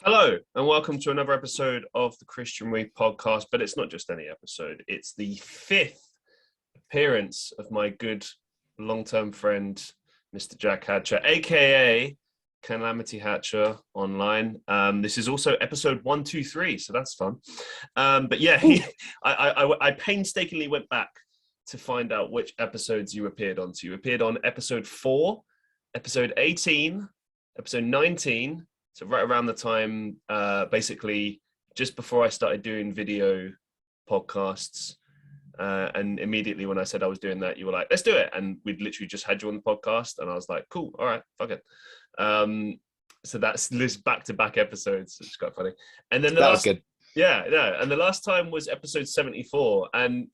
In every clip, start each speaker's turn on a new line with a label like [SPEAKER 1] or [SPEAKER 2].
[SPEAKER 1] Hello, and welcome to another episode of the Christian Reeve podcast. But it's not just any episode, it's the fifth appearance of my good long-term friend, Mr. Jack Hatcher, aka Calamity Hatcher online. This is also episode 123, so that's fun. But yeah, I painstakingly went back to find out which episodes you appeared on. So you appeared on episode 4, episode 18, episode 19. So right around the time, basically just before I started doing video podcasts, and immediately when I said I was doing that, you were like, let's do it. And we'd literally just had you on the podcast and I was like, cool, all right, fuck it. So that's this back-to-back episodes. It's quite funny. And then
[SPEAKER 2] that was good.
[SPEAKER 1] Yeah. And the last time was episode 74. And,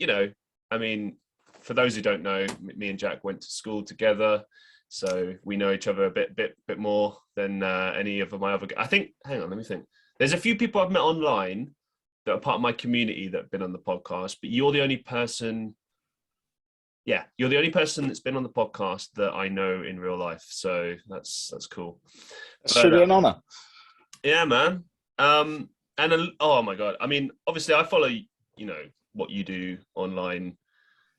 [SPEAKER 1] I mean, for those who don't know, me and Jack went to school together. So we know each other a bit more than any of my other. I think. Hang on, let me think. There's a few people I've met online that are part of my community that have been on the podcast, but you're the only person. Yeah, you're the only person that's been on the podcast that I know in real life. So that's cool.
[SPEAKER 2] It's truly an honor.
[SPEAKER 1] Yeah, man. Oh my god. I mean, obviously, I follow what you do online,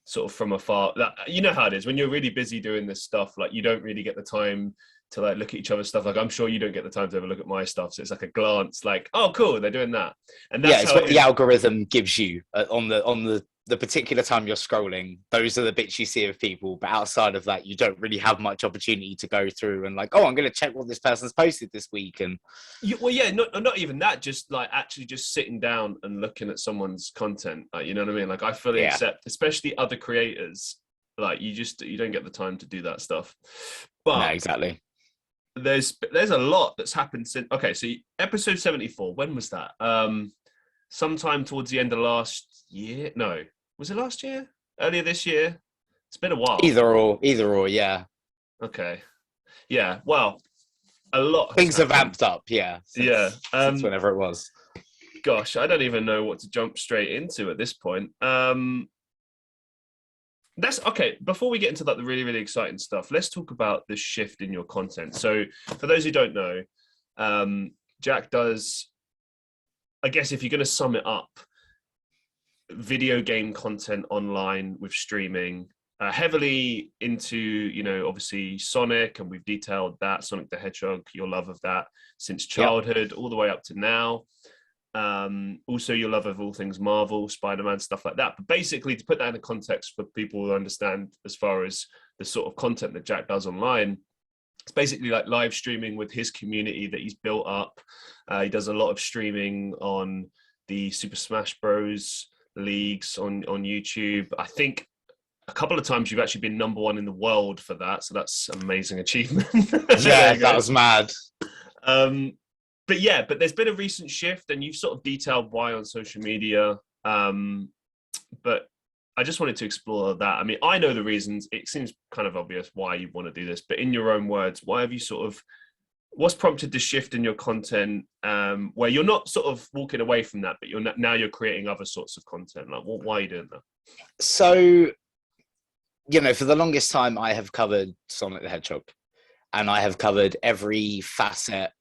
[SPEAKER 1] sort of from afar. You know how it is when you're really busy doing this stuff, like you don't really get the time to like look at each other's stuff. Like I'm sure you don't get the time to ever look at my stuff, so it's like a glance, like, oh cool, they're doing that. And that's
[SPEAKER 2] it's what the algorithm gives you on the particular time you're scrolling. Those are the bits you see of people, but outside of that you don't really have much opportunity to go through and like, oh, I'm going to check what this person's posted this week. And
[SPEAKER 1] not even that, just like actually just sitting down and looking at someone's content, like, you know what I mean? Like I fully accept, especially other creators, like you don't get the time to do that stuff. But
[SPEAKER 2] no, exactly.
[SPEAKER 1] There's a lot that's happened since. Okay, so episode 74, when was that? Sometime towards the end of last year. No, was it last year? Earlier this year? It's been a while.
[SPEAKER 2] Either or, yeah.
[SPEAKER 1] Okay. Yeah, well, a lot.
[SPEAKER 2] Things have amped up, yeah.
[SPEAKER 1] Since
[SPEAKER 2] whenever it was.
[SPEAKER 1] Gosh, I don't even know what to jump straight into at this point. That's okay. Before we get into that, the really, really exciting stuff, let's talk about the shift in your content. So for those who don't know, Jack does, I guess if you're going to sum it up, video game content online with streaming, heavily into, obviously Sonic, and we've detailed that, Sonic the Hedgehog, your love of that since childhood, all the way up to now. Also your love of all things Marvel, Spider-Man, stuff like that. But basically, to put that in a context for people who understand as far as the sort of content that Jack does online, it's basically like live streaming with his community that he's built up. He does a lot of streaming on the Super Smash Bros. Leagues on YouTube. I think a couple of times you've actually been number 1 in the world for that. So that's an amazing achievement.
[SPEAKER 2] Yeah, that was mad.
[SPEAKER 1] But there's been a recent shift and you've sort of detailed why on social media. But I just wanted to explore that. I mean, I know the reasons. It seems kind of obvious why you want to do this, but in your own words, why have you what's prompted the shift in your content, where you're not sort of walking away from that, but you're creating other sorts of content? Like, why are you doing that?
[SPEAKER 2] So, for the longest time, I have covered Sonic the Hedgehog, and I have covered every facet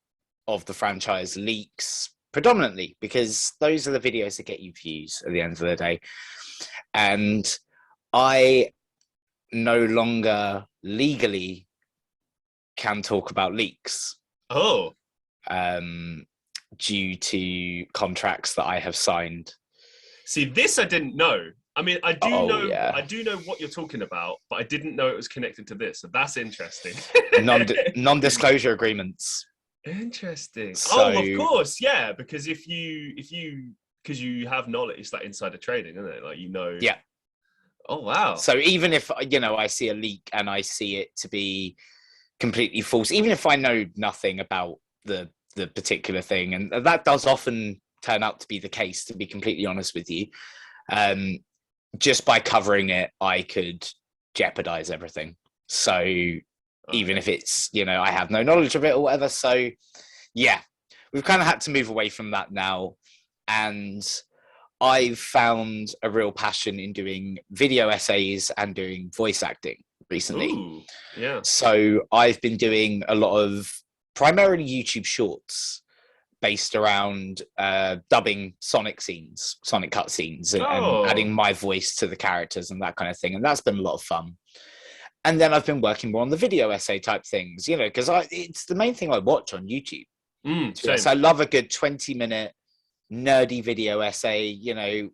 [SPEAKER 2] of the franchise, leaks predominantly, because those are the videos that get you views at the end of the day. And I no longer legally can talk about leaks.
[SPEAKER 1] Oh.
[SPEAKER 2] Due to contracts that I have signed.
[SPEAKER 1] See, this I didn't know. I mean, I do know what you're talking about, but I didn't know it was connected to this. So that's interesting.
[SPEAKER 2] Non-disclosure agreements.
[SPEAKER 1] Interesting.
[SPEAKER 2] So,
[SPEAKER 1] of course, yeah. Because if you have knowledge, it's like insider trading, isn't it? Like,
[SPEAKER 2] Yeah.
[SPEAKER 1] Oh wow.
[SPEAKER 2] So even if I see a leak and I see it to be completely false, even if I know nothing about the particular thing, and that does often turn out to be the case, to be completely honest with you, just by covering it, I could jeopardize everything. So even if it's, I have no knowledge of it or whatever. So yeah, we've kind of had to move away from that now. And I've found a real passion in doing video essays and doing voice acting recently.
[SPEAKER 1] Ooh, yeah.
[SPEAKER 2] So I've been doing a lot of primarily YouTube shorts, based around dubbing Sonic cutscenes, and adding my voice to the characters and that kind of thing. And that's been a lot of fun. And then I've been working more on the video essay type things, because it's the main thing I watch on YouTube. So I love a good 20-minute nerdy video essay,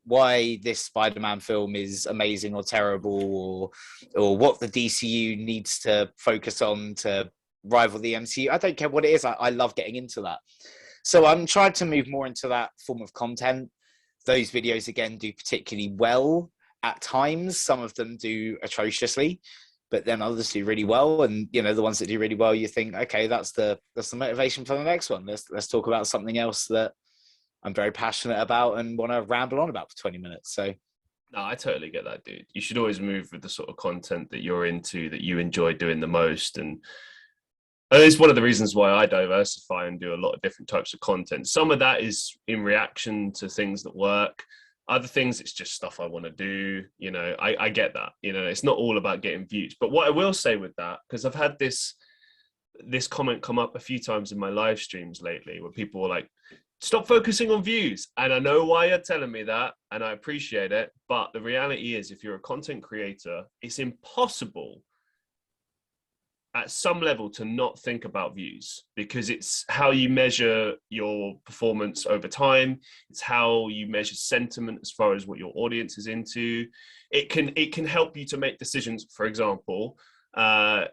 [SPEAKER 2] why this Spider-Man film is amazing or terrible, or what the DCU needs to focus on to rival the MCU. I don't care what it is. I love getting into that. So I'm trying to move more into that form of content. Those videos, again, do particularly well at times. Some of them do atrociously, but then others do really well. And, the ones that do really well, you think, okay, that's the motivation for the next one. Let's talk about something else that I'm very passionate about and want to ramble on about for 20 minutes. So,
[SPEAKER 1] no, I totally get that, dude. You should always move with the sort of content that you're into, that you enjoy doing the most. And it's one of the reasons why I diversify and do a lot of different types of content. Some of that is in reaction to things that work. Other things, it's just stuff I want to do. I get that. It's not all about getting views. But what I will say with that, because I've had this comment come up a few times in my live streams lately, where people were like, stop focusing on views. And I know why you're telling me that, and I appreciate it. But the reality is, if you're a content creator, it's impossible at some level to not think about views, because it's how you measure your performance over time. It's how you measure sentiment as far as what your audience is into. It can help you to make decisions. For example,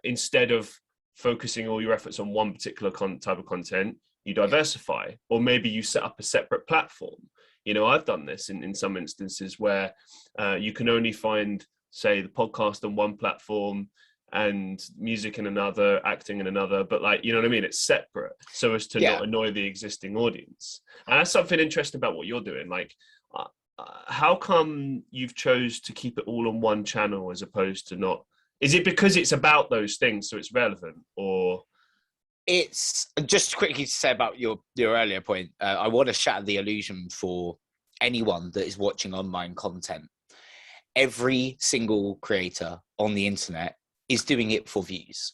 [SPEAKER 1] instead of focusing all your efforts on one particular type of content, you diversify, or maybe you set up a separate platform. I've done this in some instances where you can only find, say, the podcast on one platform and music in another, acting in another, but you know what I mean? It's separate, so as to not annoy the existing audience. And that's something interesting about what you're doing. How come you've chose to keep it all on one channel as opposed to not? Is it because it's about those things, so it's relevant, or?
[SPEAKER 2] It's just quickly to say about your earlier point. I want to shatter the illusion for anyone that is watching online content. Every single creator on the internet is doing it for views.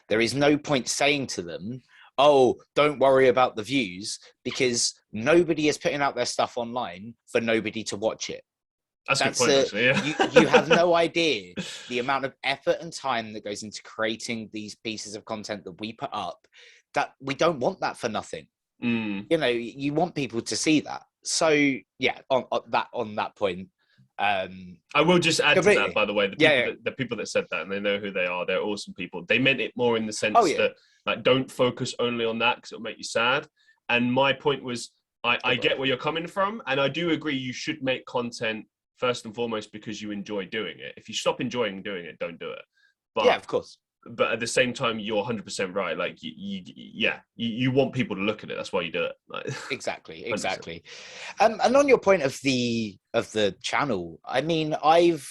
[SPEAKER 2] There is no point saying to them, oh, don't worry about the views, because nobody is putting out their stuff online for nobody to watch it.
[SPEAKER 1] That's a good point, actually, yeah.
[SPEAKER 2] You have no idea the amount of effort and time that goes into creating these pieces of content that we put up, that we don't want that for nothing. You want people to see that. So yeah, on that point,
[SPEAKER 1] I will just add to that, by the way, the people that said that, and they know who they are, they're awesome people. They meant it more in the sense that don't focus only on that, because it'll make you sad. And my point was, I get where you're coming from, and I do agree you should make content first and foremost because you enjoy doing it. If you stop enjoying doing it, don't do it. But
[SPEAKER 2] yeah, of course.
[SPEAKER 1] But at the same time, you're 100% right. You want people to look at it. That's why you do it.
[SPEAKER 2] Exactly. And on your point of the channel, I mean, I've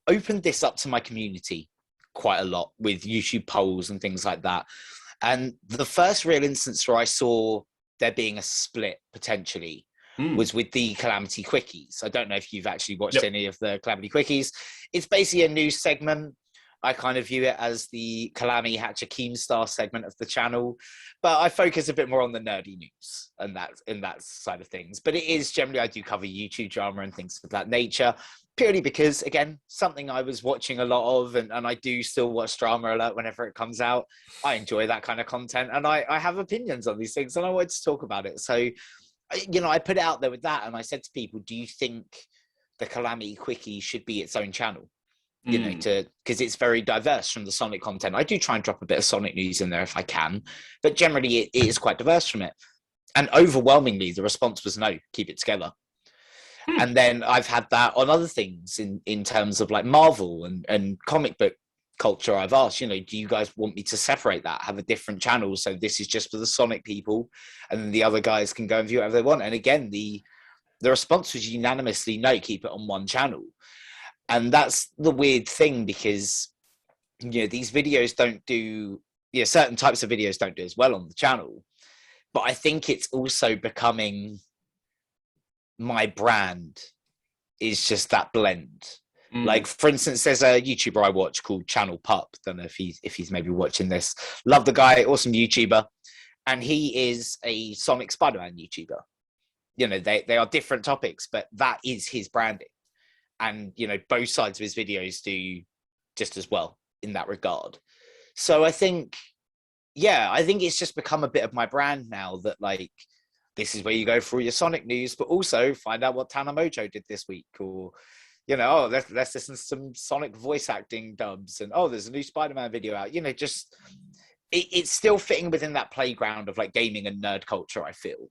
[SPEAKER 2] opened this up to my community quite a lot with YouTube polls and things like that. And the first real instance where I saw there being a split potentially was with the Calamity Quickies. I don't know if you've actually watched any of the Calamity Quickies. It's basically a news segment. I kind of view it as the Calamity Hatcher Keemstar segment of the channel, but I focus a bit more on the nerdy news and that side of things. But it is generally, I do cover YouTube drama and things of that nature, purely because, again, something I was watching a lot of, and I do still watch Drama Alert whenever it comes out. I enjoy that kind of content, and I have opinions on these things, and I wanted to talk about it. So, I put it out there with that, and I said to people, do you think the Calamity Quickie should be its own channel? Because it's very diverse from the Sonic content. I do try and drop a bit of Sonic news in there if I can, but generally it is quite diverse from it. And overwhelmingly, the response was no, keep it together. And then I've had that on other things in terms of like Marvel and comic book culture. I've asked, do you guys want me to separate that, have a different channel? So this is just for the Sonic people, and then the other guys can go and view whatever they want. And again, the response was unanimously no, keep it on one channel. And that's the weird thing, because, these videos don't do, certain types of videos don't do as well on the channel. But I think it's also becoming my brand is just that blend. Like, for instance, there's a YouTuber I watch called Channel Pup. Don't know if he's maybe watching this. Love the guy, awesome YouTuber. and he is a Sonic Spider-Man YouTuber. You know, they are different topics, but that is his branding. And, you know, both sides of his videos do just as well in that regard. So I think it's just become a bit of my brand now, that like, this is where you go for all your Sonic news, but also find out what Tana Mojo did this week, or, you know, let's listen to some Sonic voice acting dubs, and there's a new Spider-Man video out. You know, just it's still fitting within that playground of like gaming and nerd culture, I feel.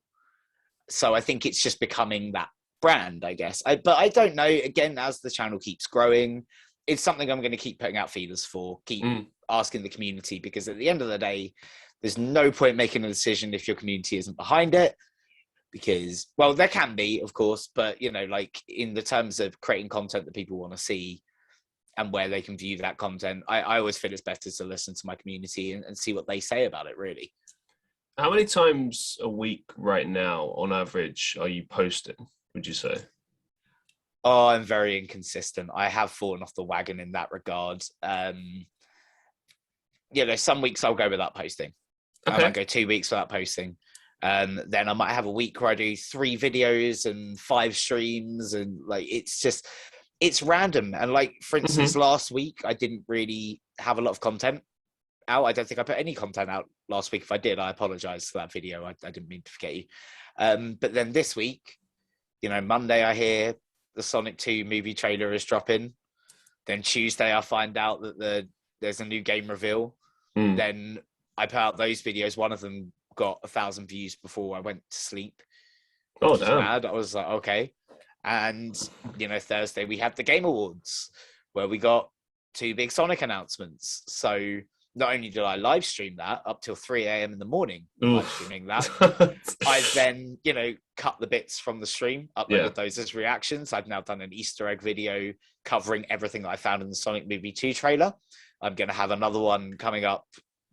[SPEAKER 2] So I think it's just becoming that brand, I guess. But I don't know. Again, as the channel keeps growing, it's something I'm going to keep putting out feelers for, keep asking the community, because at the end of the day, there's no point making a decision if your community isn't behind it. Because, well, there can be, of course, but, you know, like in the terms of creating content that people want to see and where they can view that content, I always feel it's better to listen to my community and see what they say about it, really.
[SPEAKER 1] How many times a week right now, on average, are you posting, would you say?
[SPEAKER 2] Oh, I'm very inconsistent. I have fallen off the wagon in that regard. You know, some weeks I'll go without posting. Okay. I might go 2 weeks without posting. Then I might have a week where I do 3 videos and 5 streams, and like it's random. And like, for instance, last week I didn't really have a lot of content out. I don't think I put any content out last week. If I did, I apologize for that video. I didn't mean to forget you. But then this week, you know, Monday I hear the Sonic 2 movie trailer is dropping. Then Tuesday I find out that there's a new game reveal. Then I put out those videos. One of them got 1,000 views before I went to sleep.
[SPEAKER 1] Oh, damn.
[SPEAKER 2] Mad. I was like, okay. And, you know, Thursday we had the Game Awards, where we got 2 big Sonic announcements. So not only did I live stream that up till 3 a.m. in the morning, live streaming that, I then, you know, cut the bits from the stream, uploaded those as reactions. I've now done an Easter egg video covering everything that I found in the Sonic Movie 2 trailer. I'm going to have another one coming up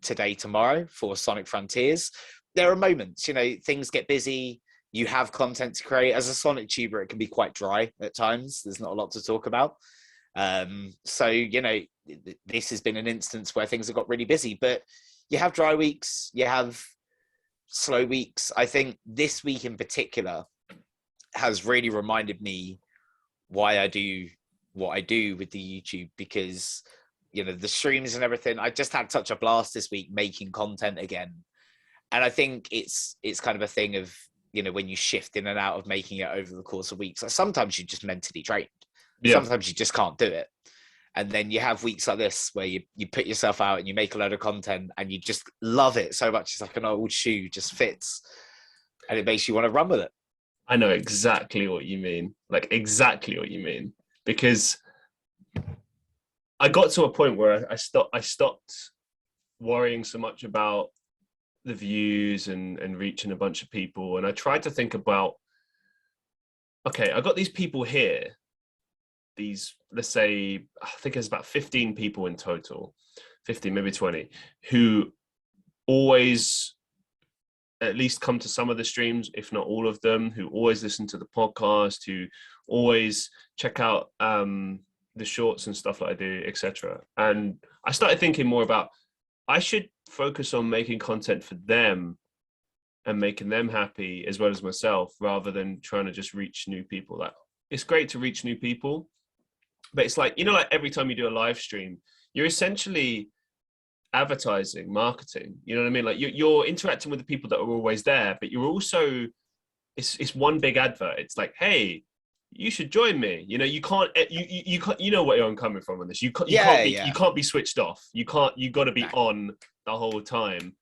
[SPEAKER 2] today, tomorrow, for Sonic Frontiers. There are moments, you know, things get busy. You have content to create. As a Sonic tuber, it can be quite dry at times. There's not a lot to talk about. So, you know, this has been an instance where things have got really busy, but you have dry weeks, you have slow weeks. I think this week in particular has really reminded me why I do what I do with the YouTube, because, you know, the streams and everything, I just had such a blast this week making content again. And I think it's kind of a thing of, you know, when you shift in and out of making it over the course of weeks, like sometimes you're just mentally drained. Sometimes you just can't do it. And then you have weeks like this where you put yourself out and you make a load of content and you just love it so much. It's like an old shoe, just fits. And it makes you want to run with it.
[SPEAKER 1] I know exactly what you mean. Like, exactly what you mean. Because I got to a point where I stopped worrying so much about the views and reaching a bunch of people. And I tried to think about, okay, I got these people here, these, let's say, I think there's about 15 people in total, 15, maybe 20, who always at least come to some of the streams, if not all of them, who always listen to the podcast, who always check out the shorts and stuff that I do, etc. And I started thinking more about, I should focus on making content for them and making them happy as well as myself, rather than trying to just reach new people. Like, it's great to reach new people, but it's like, you know, like every time you do a live stream, you're essentially advertising, marketing, you know what I mean? Like you're interacting with the people that are always there, but you're also, it's one big advert. It's like, hey, you should join me. You know, you can't, you know where I'm coming from on this. You can't be switched off. You got to be on the whole time.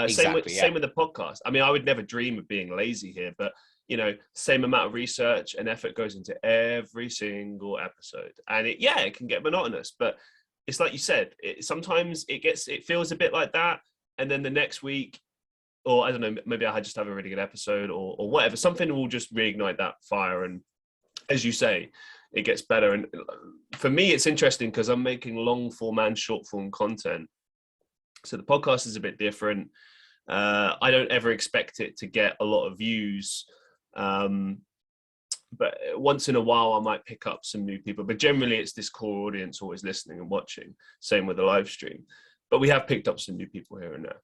[SPEAKER 1] Same with the podcast. I mean, I would never dream of being lazy here, but you know, same amount of research and effort goes into every single episode. And it can get monotonous, but it's like you said, sometimes it feels a bit like that. And then the next week, or I don't know, maybe I just have a really good episode or whatever, something will just reignite that fire. And as you say, it gets better. And for me, it's interesting because I'm making long form and short form content. So the podcast is a bit different. I don't ever expect it to get a lot of views. But once in a while, I might pick up some new people. But generally, it's this core audience always listening and watching. Same with the live stream. But we have picked up some new people here and there.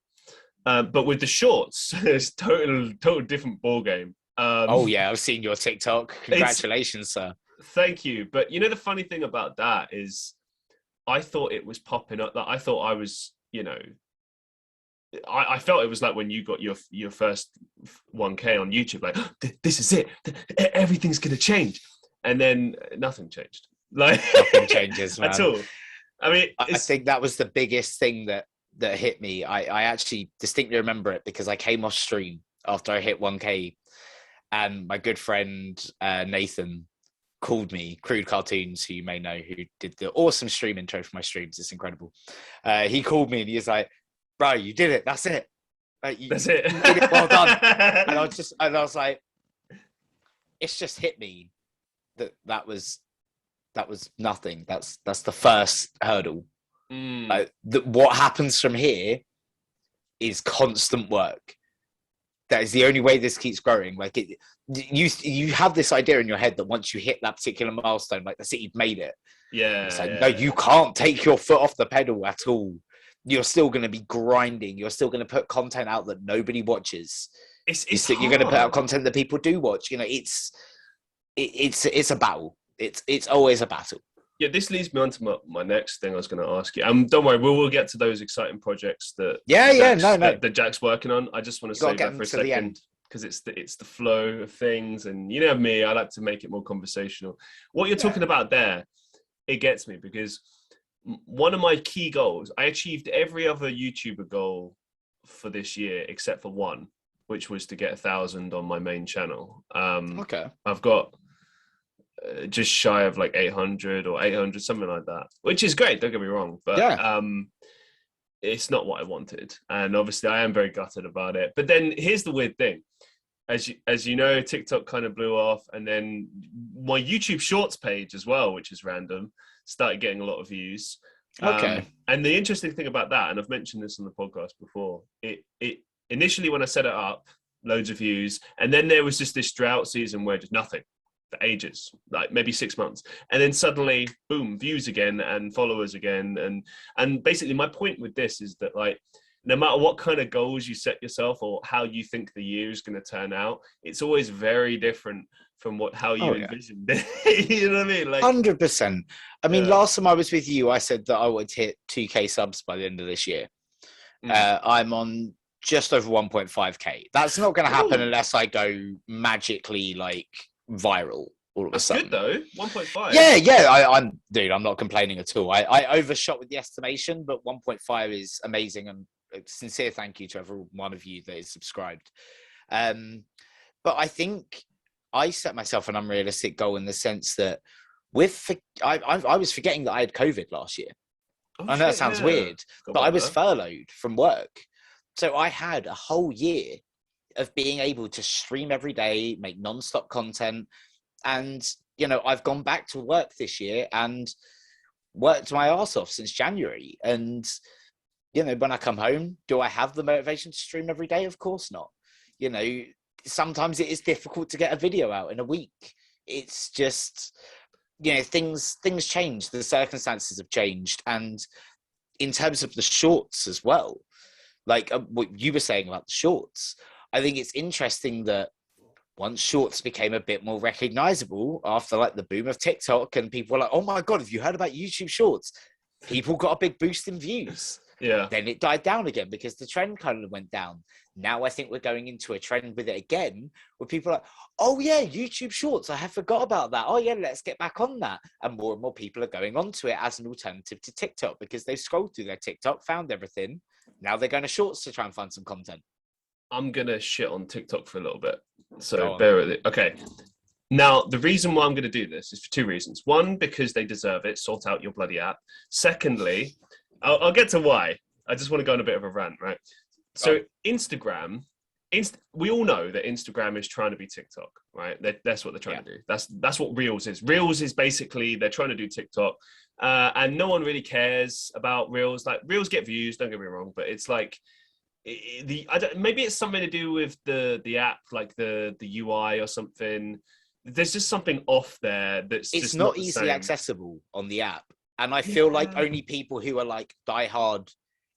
[SPEAKER 1] But with the shorts, it's total different ball game.
[SPEAKER 2] Oh yeah, I've seen your TikTok.
[SPEAKER 1] It's
[SPEAKER 2] Congratulations, sir.
[SPEAKER 1] Thank you. But you know, the funny thing about that is I thought it was popping up. That I thought I was, I felt it was like when you got your first 1K on YouTube, like this is it, everything's gonna change, and then nothing changed. Like
[SPEAKER 2] Nothing changes, man.
[SPEAKER 1] at all. I mean,
[SPEAKER 2] I think that was the biggest thing that hit me. I actually distinctly remember it because I came off stream after I hit 1K, and my good friend Nathan called me, Crude Cartoons, who you may know, who did the awesome stream intro for my streams. It's incredible. He called me and he was like, "Bro, you did it. That's it.
[SPEAKER 1] That's it.
[SPEAKER 2] You did it. Well done." And I was like, it's just hit me that was nothing. That's the first hurdle. What happens from here is constant work. That is the only way this keeps growing. Like you have this idea in your head that once you hit that particular milestone, like that's it, you've made it.
[SPEAKER 1] Yeah.
[SPEAKER 2] It's like, no, you can't take your foot off the pedal at all. You're still going to be grinding. You're still going to put content out that nobody watches. You're going to put out content that people do watch. It's a battle. It's always a battle.
[SPEAKER 1] Yeah, this leads me on to my next thing I was going to ask you. Don't worry, we'll get to those exciting projects that that Jack's working on. I just want to save that for a second because it's the flow of things, and you know me, I like to make it more conversational. What you're talking about there, it gets me because one of my key goals, I achieved every other YouTuber goal for this year except for one, which was to get 1,000 on my main channel. I've got just shy of like 800 or 800, something like that, which is great, don't get me wrong, but it's not what I wanted, and obviously I am very gutted about it. But then here's the weird thing, as you know, TikTok kind of blew off, and then my YouTube Shorts page as well, which is random, started getting a lot of views. And the interesting thing about that, and I've mentioned this on the podcast before, it initially when I set it up, loads of views, and then there was just this drought season where just nothing for ages, like maybe 6 months, and then suddenly boom, views again and followers again. And basically my point with this is that, like, no matter what kind of goals you set yourself or how you think the year is going to turn out, it's always very different from how you envisioned it. You know what I mean? Like
[SPEAKER 2] 100%. I mean, last time I was with you, I said that I would hit 2K subs by the end of this year. I'm on just over 1.5K. That's not going to happen unless I go magically like viral all of a sudden.
[SPEAKER 1] That's good though. 1.5.
[SPEAKER 2] Yeah. I'm not complaining at all. I overshot with the estimation, but 1.5 is amazing, and a sincere thank you to every one of you that is subscribed. But I think I set myself an unrealistic goal in the sense that I was forgetting that I had COVID last year. I know that sounds weird, but I was furloughed from work. So I had a whole year of being able to stream every day, make non-stop content. And, I've gone back to work this year and worked my ass off since January. And, when I come home, do I have the motivation to stream every day? Of course not. Sometimes it is difficult to get a video out in a week. It's just, things change. The circumstances have changed. And in terms of the shorts as well, like what you were saying about the shorts, I think it's interesting that once shorts became a bit more recognizable after like the boom of TikTok, and people were like, oh my God, have you heard about YouTube Shorts? People got a big boost in views.
[SPEAKER 1] Yeah.
[SPEAKER 2] Then it died down again because the trend kind of went down. Now I think we're going into a trend with it again, where people are like, oh yeah, YouTube Shorts, I have forgot about that. Oh yeah, let's get back on that. And more people are going onto it as an alternative to TikTok because they've scrolled through their TikTok, found everything. Now they're going to Shorts to try and find some content.
[SPEAKER 1] I'm going to shit on TikTok for a little bit, so bear with it. Okay. Now, the reason why I'm going to do this is for two reasons. One, because they deserve it. Sort out your bloody app. Secondly, I'll get to why. I just want to go on a bit of a rant, right? So Instagram, we all know that Instagram is trying to be TikTok, right? That's what they're trying to do. That's what Reels is. Reels is basically they're trying to do TikTok, and no one really cares about Reels. Like Reels get views, don't get me wrong, but it's like maybe it's something to do with the app, like the UI or something. There's just something off there that's
[SPEAKER 2] it's
[SPEAKER 1] just
[SPEAKER 2] not
[SPEAKER 1] the
[SPEAKER 2] easily
[SPEAKER 1] same.
[SPEAKER 2] accessible on the app, and I feel like only people who are like diehard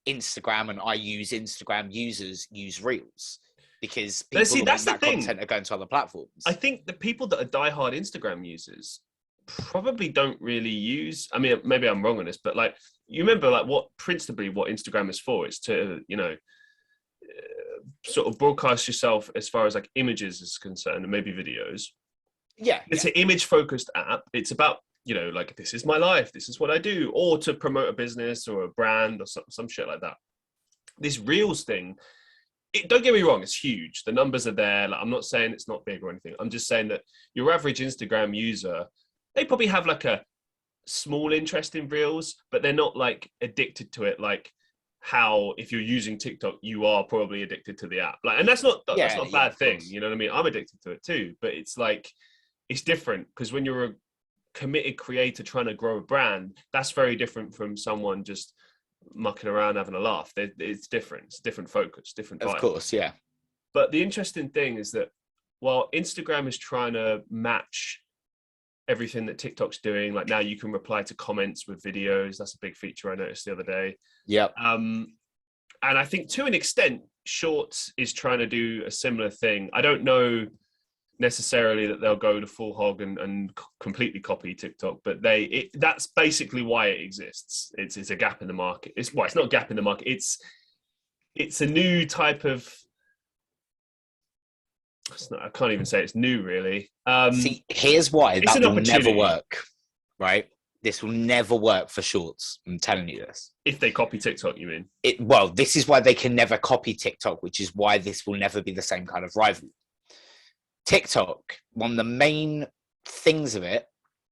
[SPEAKER 2] Instagram and I use Instagram users use Reels, because people
[SPEAKER 1] See,
[SPEAKER 2] that
[SPEAKER 1] that's
[SPEAKER 2] want
[SPEAKER 1] the
[SPEAKER 2] that
[SPEAKER 1] thing.
[SPEAKER 2] content are going to other platforms.
[SPEAKER 1] I think the people that are diehard Instagram users probably don't really use. I mean, maybe I'm wrong on this, but like, you remember, like, what Instagram is for? It's to, you know, sort of broadcast yourself as far as like images is concerned, and maybe videos.
[SPEAKER 2] Yeah,
[SPEAKER 1] It's an image focused app. It's about, you know, like, this is my life, this is what I do, or to promote a business or a brand or some shit like that. This Reels thing, don't get me wrong, it's huge. The numbers are there. Like, I'm not saying it's not big or anything. I'm just saying that your average Instagram user, they probably have like a small interest in Reels, but they're not like addicted to it. Like how if you're using TikTok, you are probably addicted to the app. Like, and that's not a bad thing. You know what I mean? I'm addicted to it too, but it's like, it's different, because when you're a committed creator trying to grow a brand, that's very different from someone just mucking around having a laugh. It's different. It's different focus, different vibe.
[SPEAKER 2] Of course, yeah.
[SPEAKER 1] But the interesting thing is that while Instagram is trying to match everything that TikTok's doing, like now you can reply to comments with videos. That's a big feature I noticed the other day.
[SPEAKER 2] Yep.
[SPEAKER 1] And I think to an extent, Shorts is trying to do a similar thing. I don't know necessarily that they'll go to full hog and completely copy TikTok, but that's basically why it exists. It's a gap in the market. It's not a gap in the market. It's a new type of. I can't even say it's new, really.
[SPEAKER 2] See, here's why that will never work, right? This will never work for Shorts. I'm telling you this.
[SPEAKER 1] If they copy TikTok, you mean?
[SPEAKER 2] Well, this is why they can never copy TikTok, which is why this will never be the same kind of rival. TikTok, one of the main things of it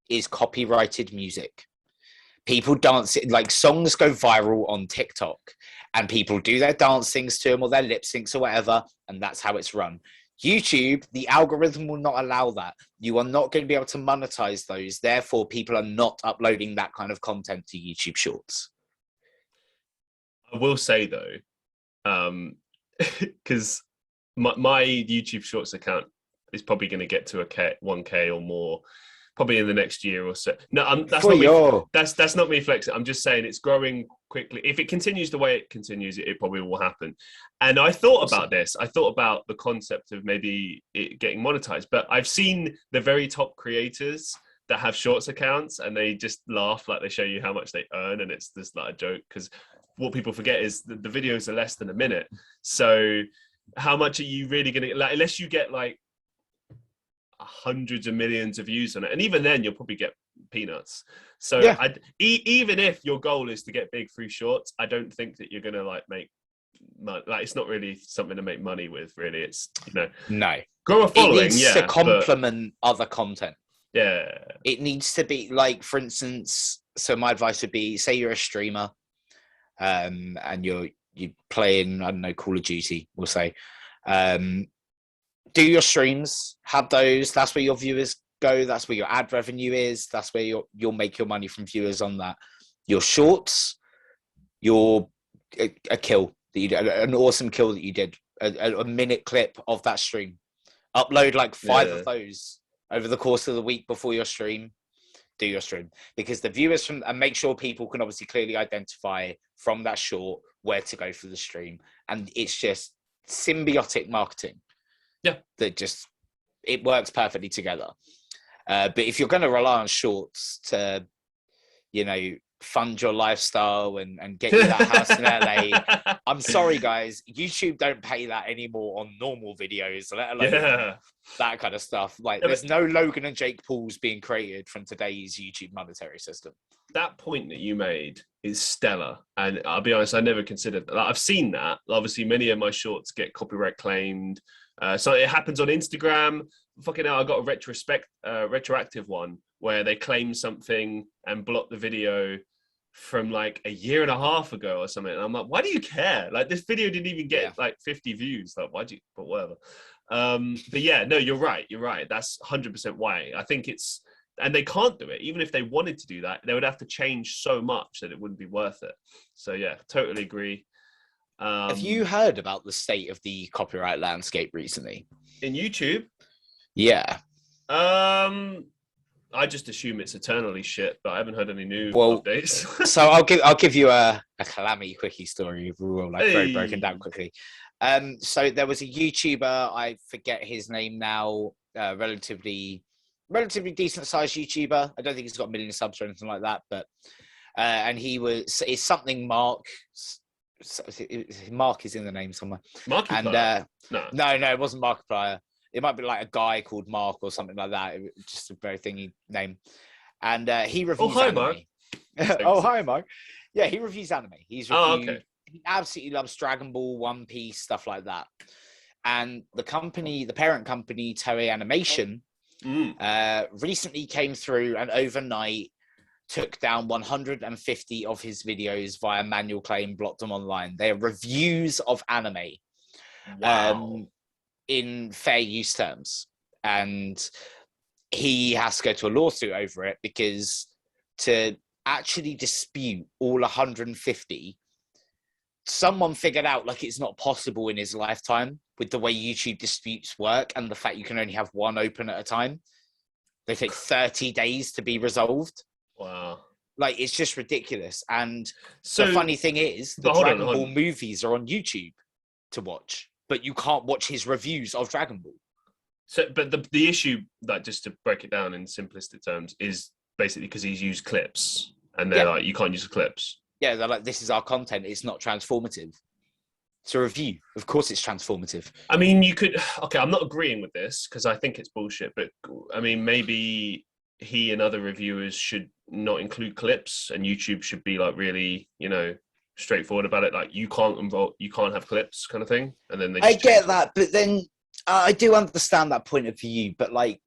[SPEAKER 2] is copyrighted music. People dance, like songs go viral on TikTok, and people do their dance things to them or their lip syncs or whatever, and that's how it's run. YouTube, the algorithm will not allow that. You are not going to be able to monetize those. Therefore, people are not uploading that kind of content to YouTube Shorts.
[SPEAKER 1] I will say though, because my YouTube Shorts account is probably going to get to 1K or more, probably in the next year or so. No, that's not me flexing. I'm just saying it's growing quickly. If it continues the way it continues, it probably will happen. And I thought about this. I thought about the concept of maybe it getting monetized, but I've seen the very top creators that have Shorts accounts, and they just laugh, like they show you how much they earn, and it's just like a joke, because what people forget is the videos are less than a minute. So how much are you really going to, like, unless you get like hundreds of millions of views on it, and even then you'll probably get peanuts. So yeah. Even if your goal is to get big through Shorts, I don't think that you're gonna like make money. Like, it's not really something to make money with, really. It's, you know,
[SPEAKER 2] no,
[SPEAKER 1] grow a following.
[SPEAKER 2] It needs to complement other content.
[SPEAKER 1] Yeah,
[SPEAKER 2] it needs to be like, for instance, so my advice would be, say you're a streamer, and you're playing, I don't know, Call of Duty, we'll say. Do your streams, have those. That's where your viewers go. That's where your ad revenue is. That's where you'll make your money from viewers on that. Your Shorts, a kill that you did, an awesome kill that you did, a minute clip of that stream. Upload like 5 of those over the course of the week before your stream. Do your stream, because the viewers and make sure people can obviously clearly identify from that short where to go for the stream, and it's just symbiotic marketing.
[SPEAKER 1] Yeah,
[SPEAKER 2] that just, it works perfectly together. But if you're going to rely on Shorts to, you know, fund your lifestyle and get you that house in LA, I'm sorry, guys, YouTube don't pay that anymore on normal videos, let alone that kind of stuff. Like, there's no Logan and Jake Pauls being created from today's YouTube monetary system.
[SPEAKER 1] That point that you made is stellar, and I'll be honest, I never considered that. Like, I've seen that. Obviously, many of my Shorts get copyright claimed. So it happens on Instagram. Fucking hell, I got a retroactive one where they claim something and block the video from like a year and a half ago or something. And I'm like, why do you care? Like, this video didn't even get like 50 views. Like, why'd you? But whatever. But yeah, no, you're right. That's 100% why. I think it's, and they can't do it. Even if they wanted to do that, they would have to change so much that it wouldn't be worth it. So yeah, totally agree.
[SPEAKER 2] Have you heard about the state of the copyright landscape recently?
[SPEAKER 1] In YouTube?
[SPEAKER 2] Yeah.
[SPEAKER 1] I I just assume it's eternally shit, but I haven't heard any new
[SPEAKER 2] Well,
[SPEAKER 1] updates.
[SPEAKER 2] so I'll give you a Calamity quickie story, like very broken down
[SPEAKER 1] Hey.
[SPEAKER 2] quickly. So there was a YouTuber, I forget his name now, relatively decent sized YouTuber. I don't think he's got a million subs or anything like that, but and it's something Mark. Mark is in the name somewhere.
[SPEAKER 1] Markiplier?
[SPEAKER 2] No, it wasn't Markiplier. It might be like a guy called Mark or something like that. Just a very thingy name. And he reviews anime.
[SPEAKER 1] Mark.
[SPEAKER 2] Oh, hi, Mark. Yeah, he reviews anime. He absolutely loves Dragon Ball, One Piece, stuff like that. And the parent company, Toei Animation, recently came through and overnight took down 150 of his videos via manual claim, blocked them online. They are reviews of anime.
[SPEAKER 1] Wow.
[SPEAKER 2] In fair use terms, and he has to go to a lawsuit over it because to actually dispute all 150, someone figured out like it's not possible in his lifetime with the way YouTube disputes work and the fact you can only have one open at a time. They take 30 days to be resolved.
[SPEAKER 1] Wow.
[SPEAKER 2] Like, it's just ridiculous. And the funny thing is, the Dragon Ball movies are on YouTube to watch, but you can't watch his reviews of Dragon Ball.
[SPEAKER 1] So, but the issue, that just to break it down in simplistic terms, is basically because he's used clips, and they're like, you can't use the clips.
[SPEAKER 2] Yeah, they're like, this is our content. It's not transformative. It's a review. Of course, it's transformative.
[SPEAKER 1] I mean, you could. Okay, I'm not agreeing with this because I think it's bullshit. But I mean, maybe he and other reviewers should not include clips, and YouTube should be like really, straightforward about it. Like, you can't have clips, kind of thing. And then I
[SPEAKER 2] get that, but then I do understand that point of view. But like,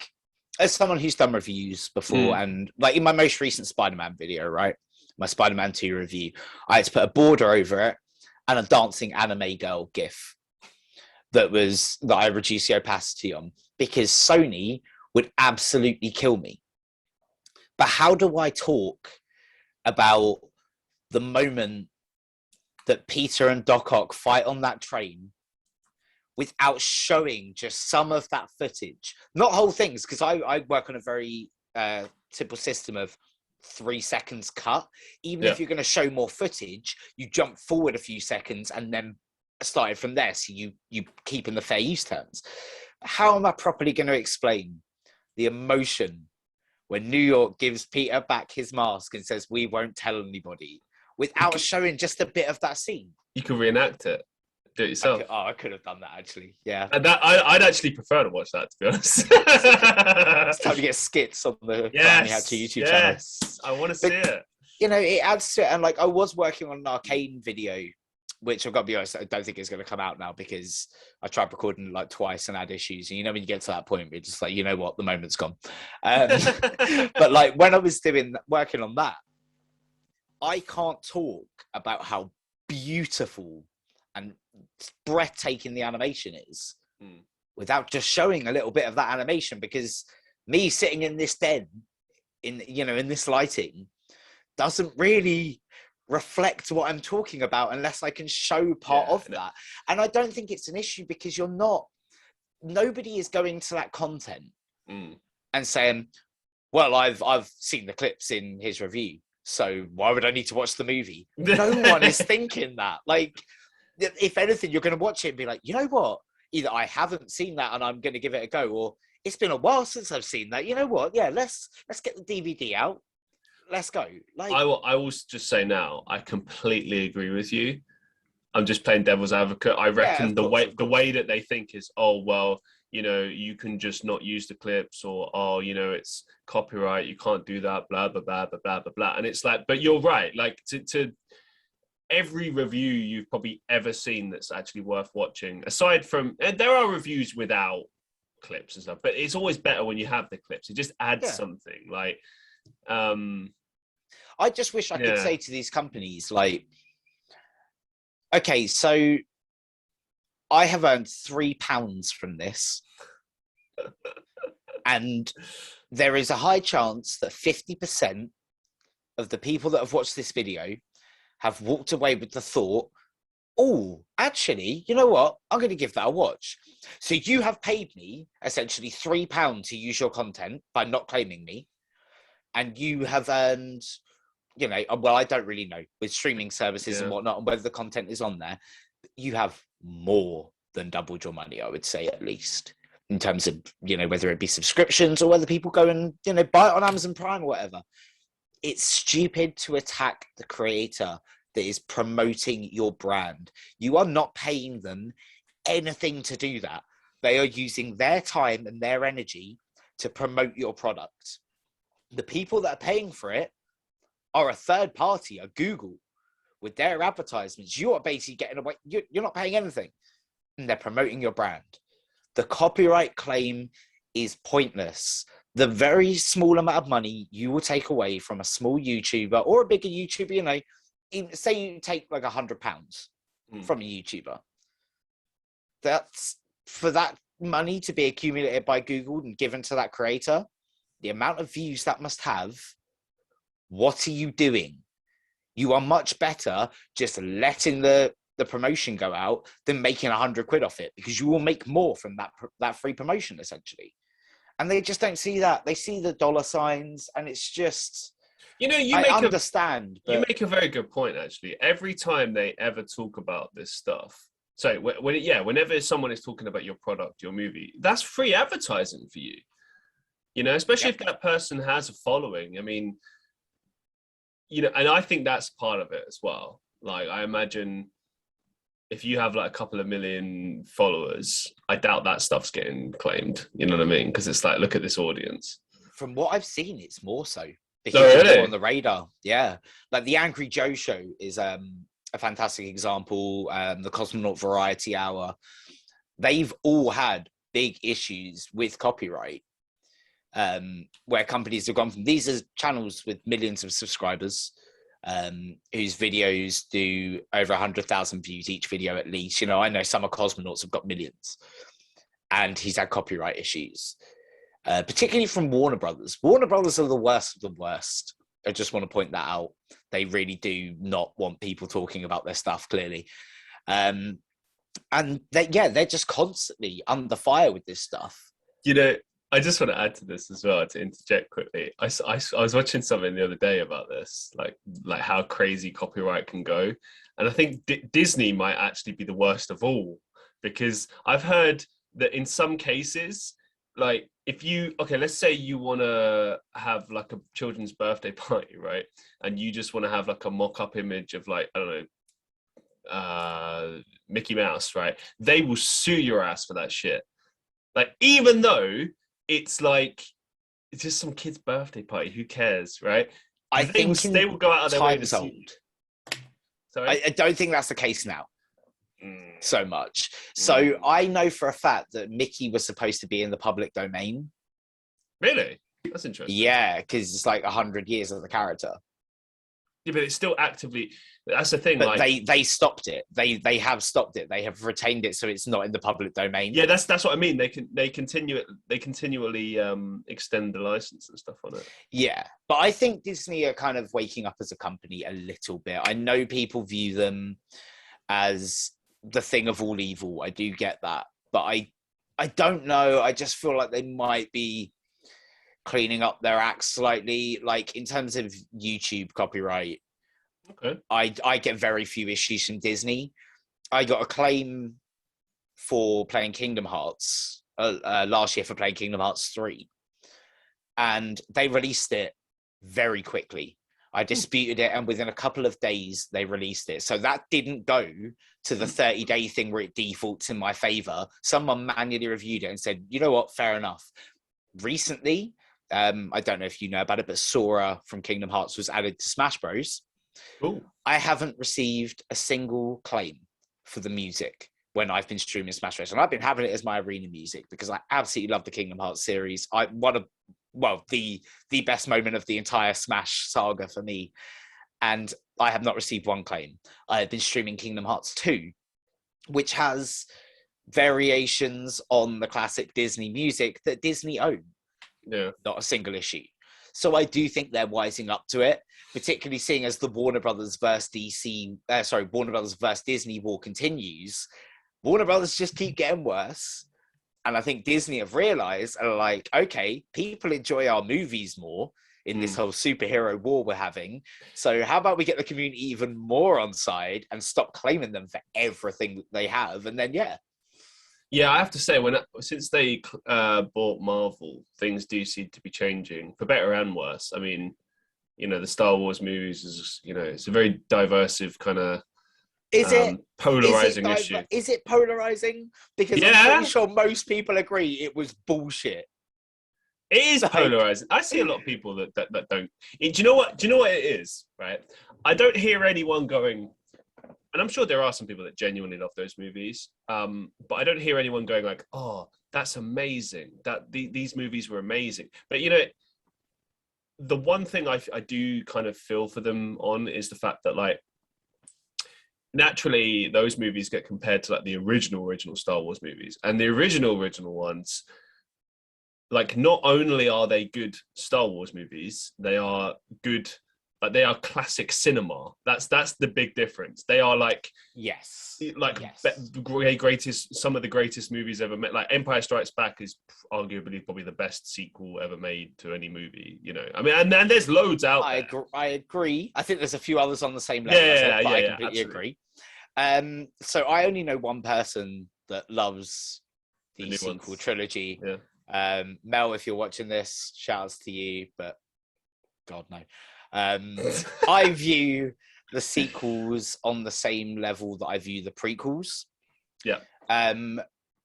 [SPEAKER 2] as someone who's done reviews before, and like in my most recent Spider-Man video, right, my Spider-Man 2 review, I had to put a border over it and a dancing anime girl GIF that I reduced the opacity on because Sony would absolutely kill me. But how do I talk about the moment that Peter and Doc Ock fight on that train without showing just some of that footage? Not whole things, because I work on a very simple system of 3 seconds cut. Even if you're going to show more footage, you jump forward a few seconds and then started from there. So you keep in the fair use terms. How am I properly going to explain the emotion when New York gives Peter back his mask and says, "We won't tell anybody," without showing just a bit of that scene?
[SPEAKER 1] You can reenact it. Do it yourself.
[SPEAKER 2] I could have done that, actually. Yeah.
[SPEAKER 1] And I'd actually prefer to watch that, to be honest.
[SPEAKER 2] It's time to get skits on the Calamity YouTube channel.
[SPEAKER 1] Yes, I want to see it.
[SPEAKER 2] It adds to it. And like, I was working on an Arcane video, which I've got to be honest, I don't think it's going to come out now because I tried recording like twice and had issues. And when you get to that point, it's just like, you know what, the moment's gone. But like, when I was working on that, I can't talk about how beautiful and breathtaking the animation is without just showing a little bit of that animation, because me sitting in this den in this lighting doesn't really reflect what I'm talking about unless I can show part of that. And I don't think it's an issue because nobody is going to that content and saying, well, I've seen the clips in his review, so why would I need to watch the movie? No one is thinking that. Like, if anything, you're going to watch it and be like, you know what? Either I haven't seen that and I'm going to give it a go, or it's been a while since I've seen that. You know what? Yeah, let's get the DVD out. Let's go. Like,
[SPEAKER 1] I will just say now, I completely agree with you. I'm just playing devil's advocate. I reckon the way that they think is, oh, well, you can just not use the clips, or, oh, it's copyright, you can't do that, blah, blah, blah, blah, blah, blah, blah. And it's like, but you're right. Like, to every review you've probably ever seen that's actually worth watching, aside from, and there are reviews without clips and stuff, but it's always better when you have the clips. It just adds something. Like,
[SPEAKER 2] I just wish I could say to these companies, like, okay, so I have earned £3 from this, and there is a high chance that 50% of the people that have watched this video have walked away with the thought, oh, actually, you know what? I'm going to give that a watch. So you have paid me essentially £3 to use your content by not claiming me. and you have earned, well, I don't really know with streaming services and whatnot, and whether the content is on there, you have more than doubled your money, I would say, at least, in terms of, whether it be subscriptions or whether people go and, buy it on Amazon Prime or whatever. It's stupid to attack the creator that is promoting your brand. You are not paying them anything to do that. They are using their time and their energy to promote your product. The people that are paying for it are a third party, a Google, with their advertisements. You are basically getting away. You're not paying anything, and they're promoting your brand. The copyright claim is pointless. The very small amount of money you will take away from a small YouTuber or a bigger YouTuber, say you take like £100 from a YouTuber. That's for that money to be accumulated by Google and given to that creator. The amount of views that must have. What are you doing? You are much better just letting the promotion go out than making £100 off it, because you will make more from that free promotion, essentially. And they just don't see that. They see the dollar signs, and it's just, I understand.
[SPEAKER 1] You make a very good point, actually. Every time they ever talk about this stuff, so whenever someone is talking about your product, your movie, that's free advertising for you. Especially if that person has a following. I mean, and I think that's part of it as well. Like, I imagine if you have like a couple of million followers, I doubt that stuff's getting claimed. You know what I mean? Because it's like, look at this audience.
[SPEAKER 2] From what I've seen, it's more so. Because it's more on the radar. Yeah. Like the Angry Joe show is a fantastic example. The Cosmonaut Variety Hour. They've all had big issues with copyright. Where companies have gone from, these are channels with millions of subscribers, whose videos do over 100,000 views each video at least. I know some of Cosmonauts have got millions, and he's had copyright issues, particularly from Warner Brothers. Warner Brothers are the worst of the worst. I just want to point that out. They really do not want people talking about their stuff, clearly. And they're just constantly under fire with this stuff.
[SPEAKER 1] I just want to add to this as well, to interject quickly. I was watching something the other day about this, like how crazy copyright can go. And I think Disney might actually be the worst of all, because I've heard that in some cases, like let's say you want to have like a children's birthday party, right? And you just want to have like a mock-up image of like, I don't know, Mickey Mouse, right? They will sue your ass for that shit. Like, even though it's just some kid's birthday party, who cares, right? They will go out of their way to sue. Sorry?
[SPEAKER 2] I don't think that's the case now so much. So I know for a fact that Mickey was supposed to be in the public domain.
[SPEAKER 1] Really? That's interesting.
[SPEAKER 2] Yeah, because it's like 100 years of the character.
[SPEAKER 1] Yeah, but it's still actively. That's the thing.
[SPEAKER 2] But they stopped it. They have stopped it. They have retained it, so it's not in the public domain.
[SPEAKER 1] Yeah, that's what I mean. They continually extend the license and stuff on it.
[SPEAKER 2] Yeah, but I think Disney are kind of waking up as a company a little bit. I know people view them as the thing of all evil. I do get that, but I don't know. I just feel like they might be cleaning up their act slightly, like in terms of YouTube copyright.
[SPEAKER 1] Okay.
[SPEAKER 2] I get very few issues from Disney. I got a claim for playing Kingdom Hearts last year for playing Kingdom Hearts 3, and they released it very quickly. I disputed it, and within a couple of days they released it. So that didn't go to the 30-day thing where it defaults in my favor. Someone manually reviewed it and said, you know what, fair enough. Recently, I don't know if you know about it, but Sora from Kingdom Hearts was added to Smash Bros.
[SPEAKER 1] Ooh.
[SPEAKER 2] I haven't received a single claim for the music when I've been streaming Smash Bros. And I've been having it as my arena music because I absolutely love the Kingdom Hearts series. The best moment of the entire Smash saga for me. And I have not received one claim. I have been streaming Kingdom Hearts 2, which has variations on the classic Disney music that Disney own.
[SPEAKER 1] Yeah.
[SPEAKER 2] Not a single issue. So I do think they're wising up to it, particularly seeing as the Warner Brothers versus Disney war continues. Warner Brothers just keep getting worse. And I think Disney have realized, are like, okay, people enjoy our movies more. in this whole superhero war we're having. So how about we get the community even more on side and stop claiming them for everything that they have? And then,
[SPEAKER 1] Yeah, I have to say, since they bought Marvel, things do seem to be changing for better and worse. I mean, the Star Wars movies is, it's a very divisive kind of polarizing issue.
[SPEAKER 2] Is it polarizing? Because I'm pretty sure most people agree it was bullshit.
[SPEAKER 1] It is polarizing. I see a lot of people that don't. Do you know what? It is, right? I don't hear anyone going, and I'm sure there are some people that genuinely love those movies. But I don't hear anyone going like, "Oh, that's amazing. These movies were amazing." But the one thing I do kind of feel for them on is the fact that like, naturally those movies get compared to like the original Star Wars movies, and the original ones. Like, not only are they good Star Wars movies, they are good, like they are classic cinema. That's the big difference. They are like, some of the greatest movies ever made. Like Empire Strikes Back is arguably probably the best sequel ever made to any movie. I mean, and there's loads out there.
[SPEAKER 2] I agree. I think there's a few others on the same level. I completely agree. So I only know one person that loves the sequel trilogy.
[SPEAKER 1] Yeah.
[SPEAKER 2] Mel, if you're watching this, shouts to you, but God no. I view the sequels on the same level that I view the prequels.
[SPEAKER 1] Yeah.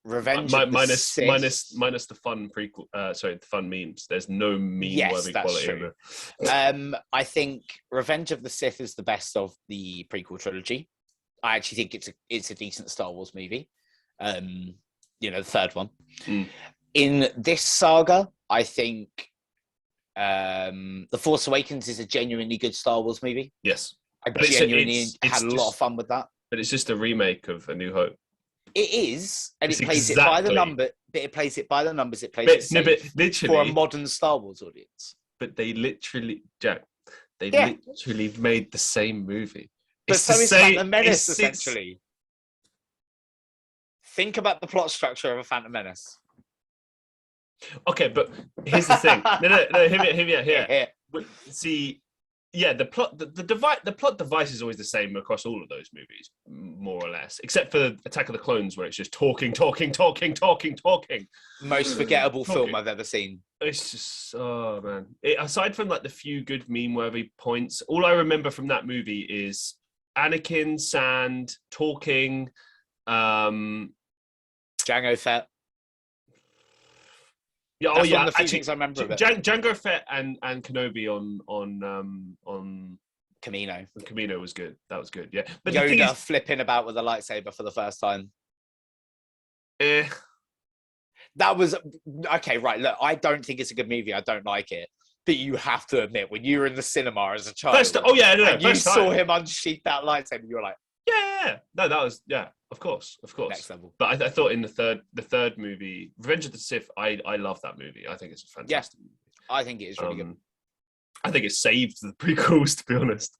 [SPEAKER 2] Revenge
[SPEAKER 1] minus the fun prequel. The fun memes. There's no meme worthy quality in there.
[SPEAKER 2] I think Revenge of the Sith is the best of the prequel trilogy. I actually think it's a decent Star Wars movie. The third one. In this saga, I think The Force Awakens is a genuinely good Star Wars movie.
[SPEAKER 1] Yes.
[SPEAKER 2] I genuinely had a lot of fun with that.
[SPEAKER 1] But it's just a remake of A New Hope.
[SPEAKER 2] It is, and it plays it by the number. But it plays it by the numbers. It plays it safe for a modern Star Wars audience.
[SPEAKER 1] But they literally, Jack, literally made the same movie.
[SPEAKER 2] But so is Phantom Menace, essentially. Think about the plot structure of a Phantom Menace.
[SPEAKER 1] Okay, but here's the thing. No, hear me out here.
[SPEAKER 2] Yeah.
[SPEAKER 1] See, the plot device is always the same across all of those movies, more or less, except for Attack of the Clones, where it's just talking.
[SPEAKER 2] Most forgettable film I've ever seen.
[SPEAKER 1] It's just, oh man. Aside from like the few good meme-worthy points, all I remember from that movie is Anakin, Sand, talking,
[SPEAKER 2] Jango Fett.
[SPEAKER 1] Yeah,
[SPEAKER 2] That's one of the few things I remember of it.
[SPEAKER 1] Jango Fett and Kenobi on
[SPEAKER 2] Camino.
[SPEAKER 1] Camino was good. That was good. Yeah, but
[SPEAKER 2] Yoda flipping about with a lightsaber for the first time. That was okay. Right, look, I don't think it's a good movie. I don't like it. But you have to admit, when you were in the cinema as a child, you saw him unsheath that lightsaber, you were like,
[SPEAKER 1] yeah. No, that was of course.
[SPEAKER 2] Next level.
[SPEAKER 1] But I thought in the third movie, Revenge of the Sith, I love that movie. I think it's a fantastic movie.
[SPEAKER 2] I think it is really good.
[SPEAKER 1] I think it saved the prequels, to be honest.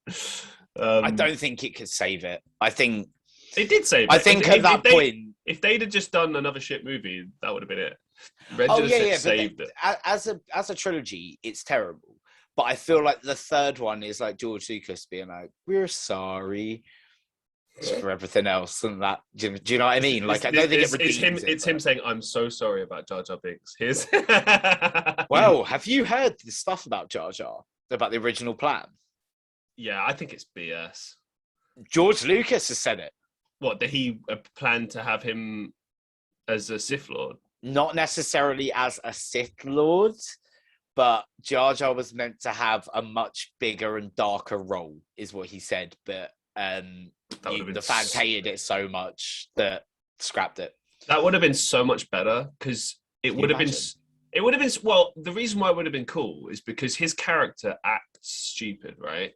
[SPEAKER 2] I don't think it could save it. I think
[SPEAKER 1] it did save it.
[SPEAKER 2] I think at that point,
[SPEAKER 1] if they'd have just done another shit movie, that would have been it. Revenge of the Sith saved it.
[SPEAKER 2] As a trilogy, it's terrible. But I feel like the third one is like George Lucas being like, "We're sorry for everything else," and that. Do you know what I mean? Like, I don't think
[SPEAKER 1] it's him saying, "I'm so sorry about Jar Jar Binks." Here's
[SPEAKER 2] well, have you heard the stuff about Jar Jar, about the original plan?
[SPEAKER 1] Yeah, I think it's BS.
[SPEAKER 2] George Lucas has said it.
[SPEAKER 1] What, that he planned to have him as a Sith Lord?
[SPEAKER 2] Not necessarily as a Sith Lord, but Jar Jar was meant to have a much bigger and darker role, is what he said. But the fans hated it so much that scrapped it. That
[SPEAKER 1] would have been so much better, because it would have been. Well, the reason why it would have been cool is because his character acts stupid, right?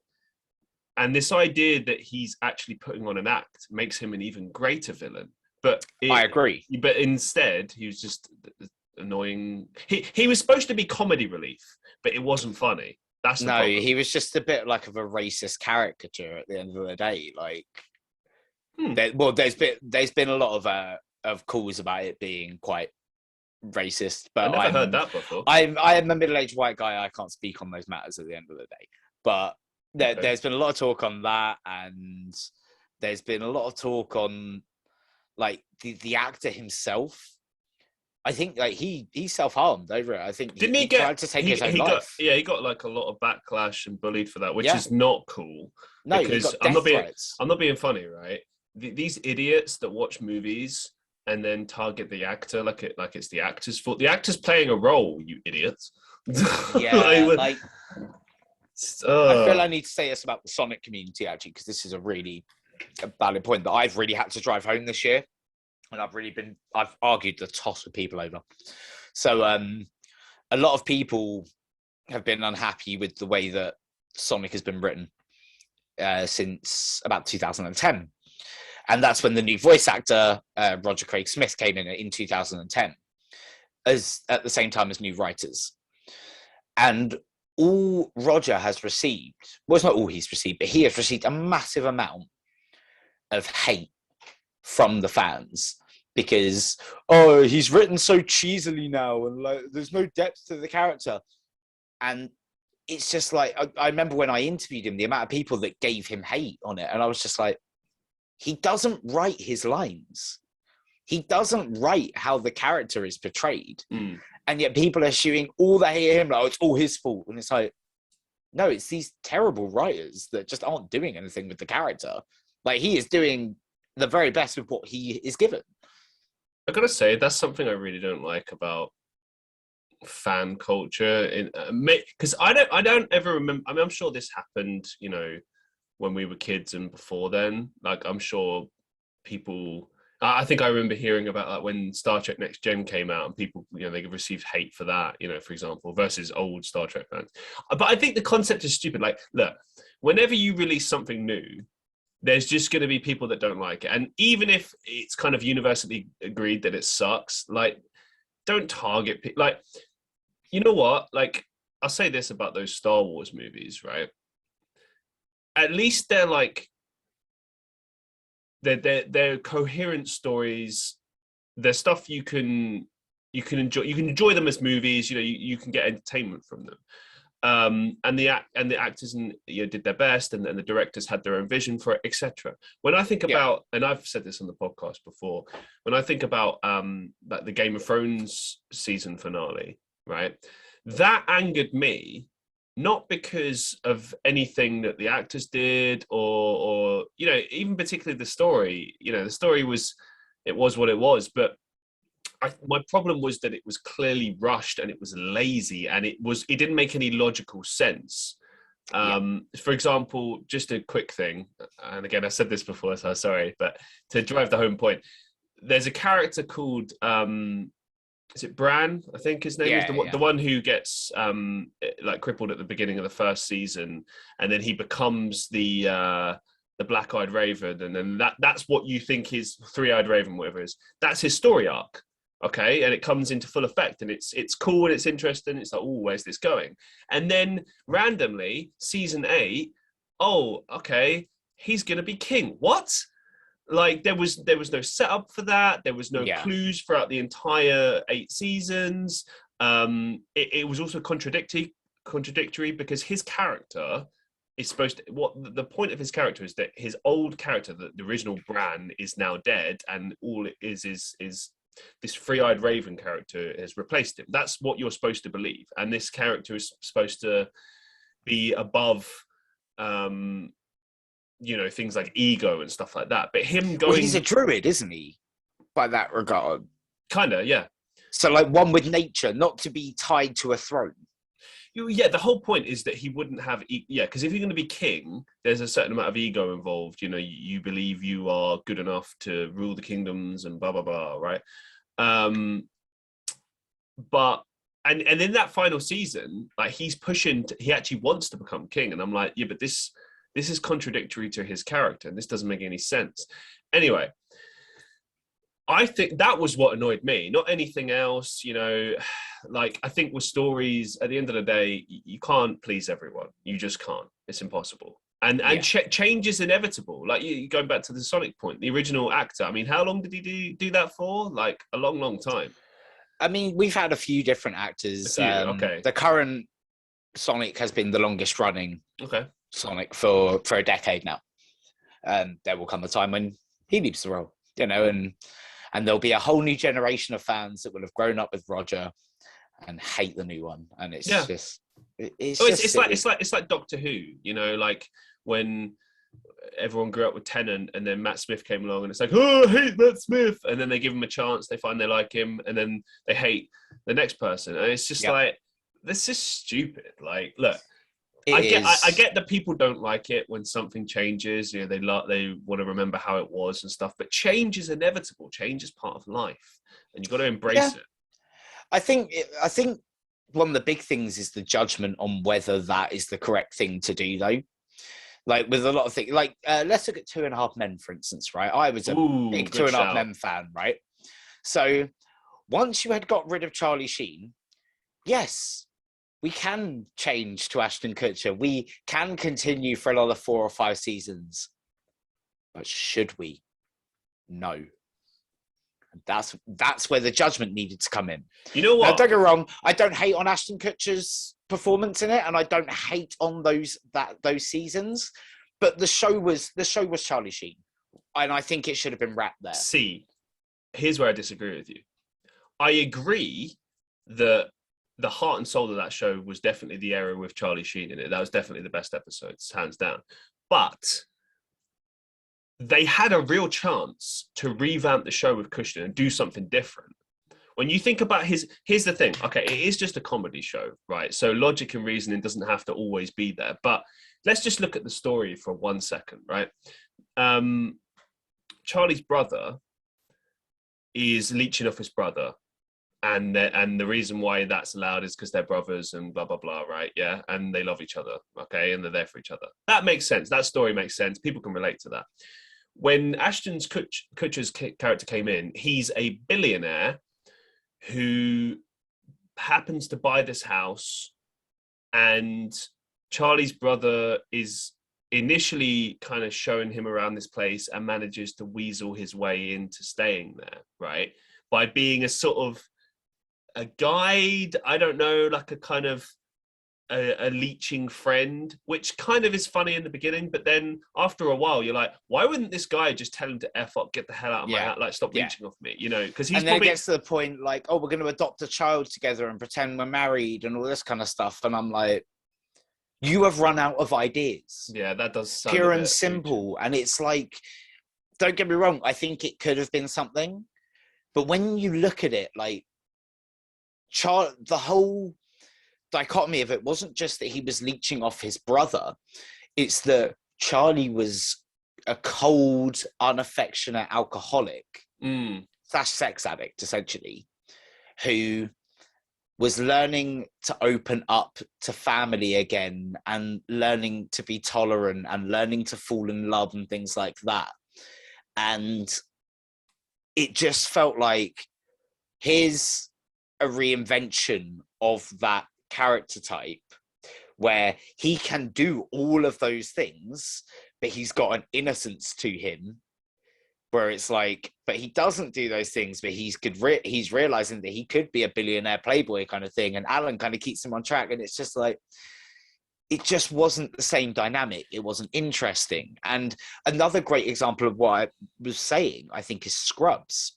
[SPEAKER 1] And this idea that he's actually putting on an act makes him an even greater villain. But
[SPEAKER 2] I agree.
[SPEAKER 1] But instead, he was just annoying. He was supposed to be comedy relief, but it wasn't funny. That's the problem.
[SPEAKER 2] He was just a bit like of a racist caricature at the end of the day. Like, there's been a lot of calls about it being quite racist,
[SPEAKER 1] I
[SPEAKER 2] but
[SPEAKER 1] never heard that before.
[SPEAKER 2] I am a middle-aged white guy. I can't speak on those matters at the end of the day. But
[SPEAKER 1] Okay.
[SPEAKER 2] there's been a lot of talk on that, and there's been a lot of talk on like the actor himself. I think like he self-harmed over it. I think
[SPEAKER 1] Didn't he
[SPEAKER 2] tried to take his own life.
[SPEAKER 1] He got like a lot of backlash and bullied for that, which
[SPEAKER 2] Yeah.
[SPEAKER 1] is not cool.
[SPEAKER 2] No, he
[SPEAKER 1] Because
[SPEAKER 2] got death threats.
[SPEAKER 1] I'm not being funny, right? These idiots that watch movies and then target the actor like it's the actor's fault. The actor's playing a role, you idiots.
[SPEAKER 2] Yeah, like I feel
[SPEAKER 1] uh,
[SPEAKER 2] I need to say this about the Sonic community actually, because this is a really valid point that I've really had to drive home this year, and I've argued the toss with people over. So a lot of people have been unhappy with the way that Sonic has been written since about 2010. And that's when the new voice actor, Roger Craig Smith, came in 2010, as at the same time as new writers. And all Roger has received, well, it's not all he's received, but he has received a massive amount of hate from the fans because, oh, he's written so cheesily now and like there's no depth to the character. And it's just like, I remember when I interviewed him, the amount of people that gave him hate on it. And I was just like, he doesn't write his lines. He doesn't write how the character is portrayed.
[SPEAKER 1] Mm.
[SPEAKER 2] And yet people are shooting all that hate at him, like, oh, it's all his fault. And it's like, no, it's these terrible writers that just aren't doing anything with the character. Like, he is doing the very best with what he is given.
[SPEAKER 1] I gotta say, that's something I really don't like about fan culture. Because I don't ever remember. I mean, I'm sure this happened, you know, when we were kids and before then. Like, I'm sure people. I think I remember hearing about like when Star Trek Next Gen came out and people, you know, they received hate for that, you know, for example, versus old Star Trek fans. But I think the concept is stupid. Like, look, whenever you release something new, there's just going to be people that don't like it. And even if it's kind of universally agreed that it sucks, like, don't target people. Like, you know what? Like, I'll say this about those Star Wars movies, right? At least they're like, they're coherent stories. They're stuff you can enjoy. You can enjoy them as movies. You know, you can get entertainment from them. And the actors did their best, and the directors had their own vision for it, etc. When I think about, and I've said this on the podcast before, when I think about like the Game of Thrones season finale, right? That angered me. Not because of anything that the actors did or you know, even particularly the story. You know, the story was what it was. But my problem was that it was clearly rushed and it was lazy and it didn't make any logical sense. For example, just a quick thing, and again, I said this before, so sorry, but to drive the home point, there's a character called is it Bran? I think his name is the one who gets like crippled at the beginning of the first season, and then he becomes the Black-Eyed Raven, and then that's what you think his Three-Eyed Raven, whatever it is. That's his story arc, okay? And it comes into full effect, and it's cool and it's interesting. It's like, oh, where's this going? And then randomly, season 8, oh, okay, he's gonna be king. What? Like, there was no setup for that. There was no clues throughout the entire 8 seasons. It was also contradictory because his character is supposed to, the point of his character is that his old character, the original Bran, is now dead, and all it is this Three-Eyed Raven character has replaced him. That's what you're supposed to believe, and this character is supposed to be above you know, things like ego and stuff like that. But him going... Well,
[SPEAKER 2] he's a druid, isn't he? By that regard.
[SPEAKER 1] Kind of, yeah.
[SPEAKER 2] So, like, one with nature, not to be tied to a throne.
[SPEAKER 1] Yeah, the whole point is that he wouldn't have... because if you're going to be king, there's a certain amount of ego involved. You know, you believe you are good enough to rule the kingdoms and blah, blah, blah, right? But... And in that final season, like, he's pushing... he actually wants to become king. And I'm like, yeah, but this is contradictory to his character, and this doesn't make any sense. Anyway, I think that was what annoyed me, not anything else. You know, like, I think with stories, at the end of the day, you can't please everyone. You just can't. It's impossible. And change is inevitable. Like, you going back to the Sonic point, the original actor, I mean, how long did he do that for? Like, a long, long time.
[SPEAKER 2] I mean, we've had a few different actors.
[SPEAKER 1] Okay.
[SPEAKER 2] The current Sonic has been the longest running Sonic for a decade now. There will come a time when he leaves the role, and there'll be a whole new generation of fans that will have grown up with Roger and hate the new one. And it's just,
[SPEAKER 1] it's like Doctor Who, like when everyone grew up with Tennant and then Matt Smith came along and it's like, oh, I hate Matt Smith. And then they give him a chance, they find they like him, and then they hate the next person. And it's just like, this is stupid. Like, look, I get that people don't like it when something changes. They want to remember how it was and stuff. But change is inevitable. Change is part of life, and you've got to embrace it.
[SPEAKER 2] I think one of the big things is the judgment on whether that is the correct thing to do, though. Like with a lot of things, like let's look at 2.5 Men, for instance, right? I was a big 2.5 Men fan, right? So once you had got rid of Charlie Sheen, yes, we can change to Ashton Kutcher. We can continue for another 4 or 5 seasons. But should we? No. That's where the judgment needed to come in. You know what? Now, don't get me wrong. I don't hate on Ashton Kutcher's performance in it, and I don't hate on those seasons. But the show was Charlie Sheen, and I think it should have been wrapped there.
[SPEAKER 1] See, here's where I disagree with you. I agree that the heart and soul of that show was definitely the era with Charlie Sheen in it. That was definitely the best episodes, hands down. But they had a real chance to revamp the show with Kushner and do something different. When you think about here's the thing. Okay, it is just a comedy show, right? So logic and reasoning doesn't have to always be there. But let's just look at the story for 1 second, right? Charlie's brother is leeching off his brother. And the reason why that's allowed is because they're brothers and blah, blah, blah, right? Yeah. And they love each other. Okay. And they're there for each other. That makes sense. That story makes sense. People can relate to that. When Ashton Kutcher's character came in, he's a billionaire who happens to buy this house, and Charlie's brother is initially kind of showing him around this place and manages to weasel his way into staying there, right? By being a sort of a guide, I don't know, like a kind of a leeching friend, which kind of is funny in the beginning, but then after a while you're like, why wouldn't this guy just tell him to F up, get the hell out of my house, like stop leeching off me, because he's, and then
[SPEAKER 2] it gets to the point like, oh, we're going to adopt a child together and pretend we're married and all this kind of stuff, and I'm like, you have run out of ideas.
[SPEAKER 1] Yeah, that does sound
[SPEAKER 2] pure and simple. And it's like, don't get me wrong, I think it could have been something, but when you look at it, like the whole dichotomy of it wasn't just that he was leeching off his brother, it's that Charlie was a cold, unaffectionate alcoholic / sex addict, essentially, who was learning to open up to family again and learning to be tolerant and learning to fall in love and things like that. And it just felt like here's a reinvention of that character type where he can do all of those things, but he's got an innocence to him where it's like, but he doesn't do those things, but he's realizing that he could be a billionaire playboy kind of thing, and Alan kind of keeps him on track, and it's just like, it just wasn't the same dynamic. It wasn't interesting. And another great example of what I was saying, I think, is Scrubs.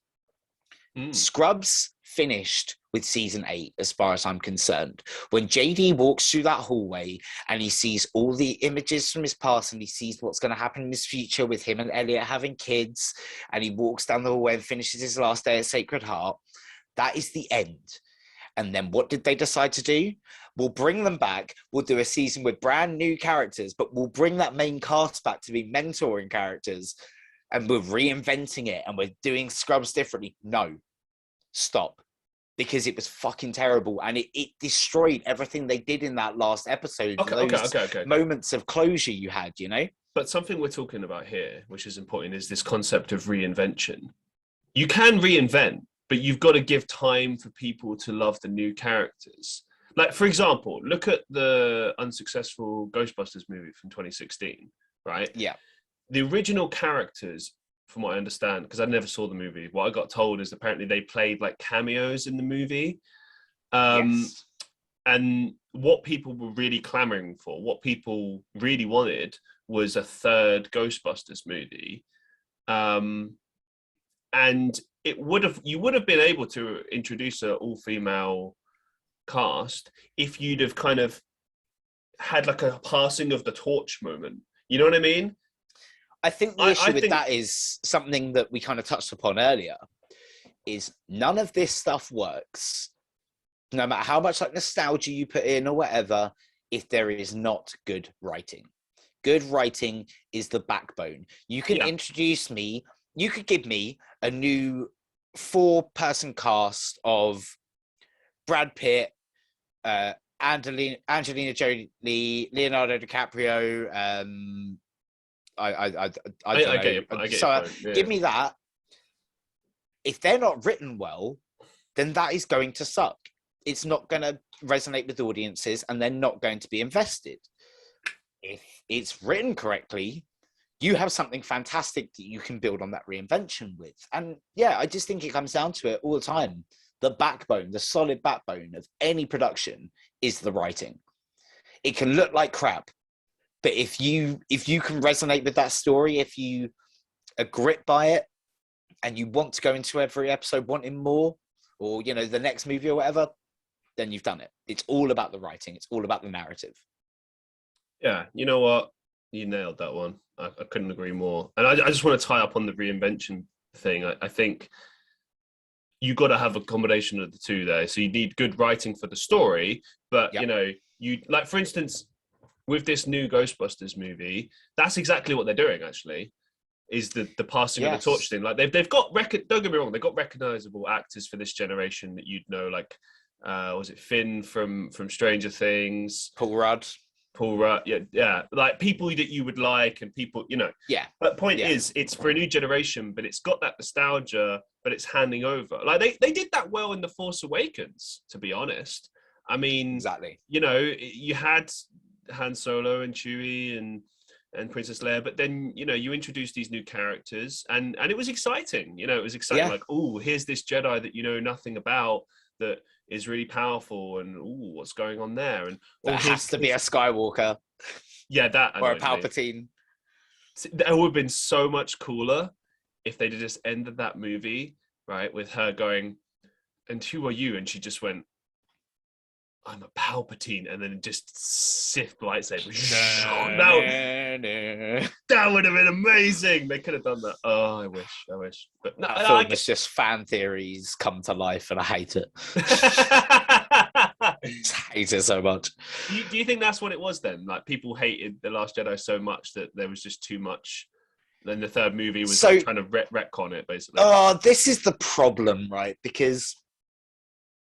[SPEAKER 2] Scrubs finished with season 8, as far as I'm concerned. When JD walks through that hallway and he sees all the images from his past and he sees what's going to happen in his future with him and Elliot having kids, and he walks down the hallway and finishes his last day at Sacred Heart, that is the end. And then what did they decide to do? We'll bring them back. We'll do a season with brand new characters, but we'll bring that main cast back to be mentoring characters, and we're reinventing it and we're doing Scrubs differently. No, stop. Because it was fucking terrible, and it destroyed everything they did in that last episode. Okay. Moments of closure you had,
[SPEAKER 1] But something we're talking about here, which is important, is this concept of reinvention. You can reinvent, but you've got to give time for people to love the new characters. Like, for example, look at the unsuccessful Ghostbusters movie from 2016, right?
[SPEAKER 2] Yeah.
[SPEAKER 1] The original characters from what I understand, because I never saw the movie. What I got told is apparently they played like cameos in the movie.
[SPEAKER 2] Yes.
[SPEAKER 1] And what people were really clamoring for, what people really wanted, was a third Ghostbusters movie. And you would have been able to introduce an all-female cast if you'd have kind of had like a passing of the torch moment. You know what I mean?
[SPEAKER 2] I think the issue with that is something that we kind of touched upon earlier, is none of this stuff works, no matter how much like nostalgia you put in or whatever, if there is not good writing. Good writing is the backbone. You can introduce me, you could give me a new 4-person cast of Brad Pitt, Angelina Jolie, Leonardo DiCaprio. I don't know. So give me that. If they're not written well, then that is going to suck. It's not going to resonate with audiences, and they're not going to be invested. If it's written correctly, you have something fantastic that you can build on that reinvention with. And yeah, I just think it comes down to it all the time. The backbone, the solid backbone of any production is the writing. It can look like crap, but if you can resonate with that story, if you are gripped by it, and you want to go into every episode wanting more, or you know, the next movie or whatever, then you've done it. It's all about the writing. It's all about the narrative.
[SPEAKER 1] Yeah, you know what? You nailed that one. I couldn't agree more. And I just want to tie up on the reinvention thing. I think you got to have a combination of the two there. So you need good writing for the story, but you know, you like, for instance, with this new Ghostbusters movie, that's exactly what they're doing. Actually, is the passing of the torch thing. Like they've got don't get me wrong, they've got recognizable actors for this generation that you'd know, like was it Finn from Stranger Things,
[SPEAKER 2] Paul Rudd,
[SPEAKER 1] yeah, like people that you would like, and people, you know.
[SPEAKER 2] Yeah.
[SPEAKER 1] But point is, it's for a new generation, but it's got that nostalgia, but it's handing over. Like they did that well in The Force Awakens, to be honest. I mean,
[SPEAKER 2] exactly.
[SPEAKER 1] You know, you had Han Solo and Chewie and Princess Leia, but then, you know, you introduced these new characters, and it was exciting. You know, it was exciting. Like, oh, here's this Jedi that you know nothing about that is really powerful, and oh, what's going on there? And
[SPEAKER 2] that has to be a Skywalker.
[SPEAKER 1] Yeah, that
[SPEAKER 2] or a Palpatine.
[SPEAKER 1] That would have been so much cooler if they just ended that movie right with her going, "And who are you?" And she just went, "I'm a Palpatine," and then just Sith lightsaber. That would have been amazing. They could have done that. Oh, I wish. But no,
[SPEAKER 2] that film is just fan theories come to life, and I hate it. I hate it so much.
[SPEAKER 1] Do you think that's what it was then? Like, people hated The Last Jedi so much that there was just too much. Then the third movie was like trying to retcon it, basically.
[SPEAKER 2] Oh, this is the problem, right? Because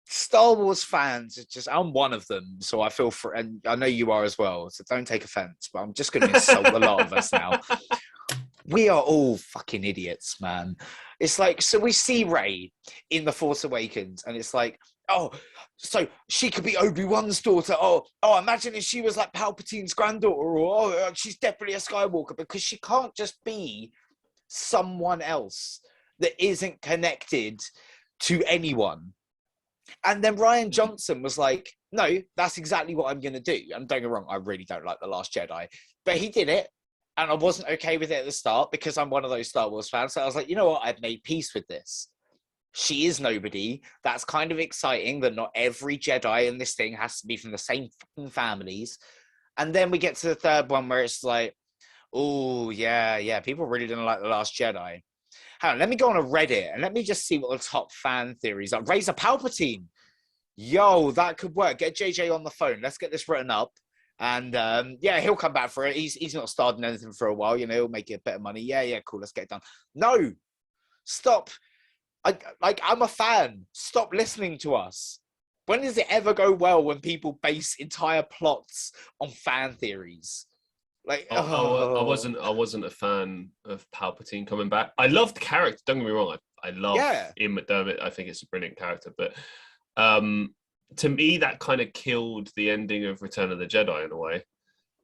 [SPEAKER 2] Star Wars fans, I'm one of them, so I feel for, and I know you are as well, so don't take offense, but I'm just going to insult a lot of us now. We are all fucking idiots, man. It's like, so we see Rey in The Force Awakens, and it's like, oh, so she could be Obi-Wan's daughter. Oh, imagine if she was like Palpatine's granddaughter, or she's definitely a Skywalker, because she can't just be someone else that isn't connected to anyone. And then Rian Johnson was like, no, that's exactly what I'm going to do. And don't get me wrong, I really don't like The Last Jedi. But he did it, and I wasn't okay with it at the start because I'm one of those Star Wars fans. So I was like, you know what? I've made peace with this. She is nobody. That's kind of exciting that not every Jedi in this thing has to be from the same fucking families. And then we get to the third one where it's like, oh, yeah, people really didn't like The Last Jedi. Hang on, let me go on a Reddit and let me just see what the top fan theories are. Raise a Palpatine. Yo, that could work. Get JJ on the phone. Let's get this written up. And he'll come back for it. He's not starting anything for a while. You know, he'll make it a bit of money. Yeah, cool. Let's get it done. No, stop. I'm a fan. Stop listening to us. When does it ever go well when people base entire plots on fan theories? Like,
[SPEAKER 1] I wasn't a fan of Palpatine coming back. I loved the character. Don't get me wrong. I love Ian McDermott. I think it's a brilliant character. But to me, that kind of killed the ending of Return of the Jedi in a way,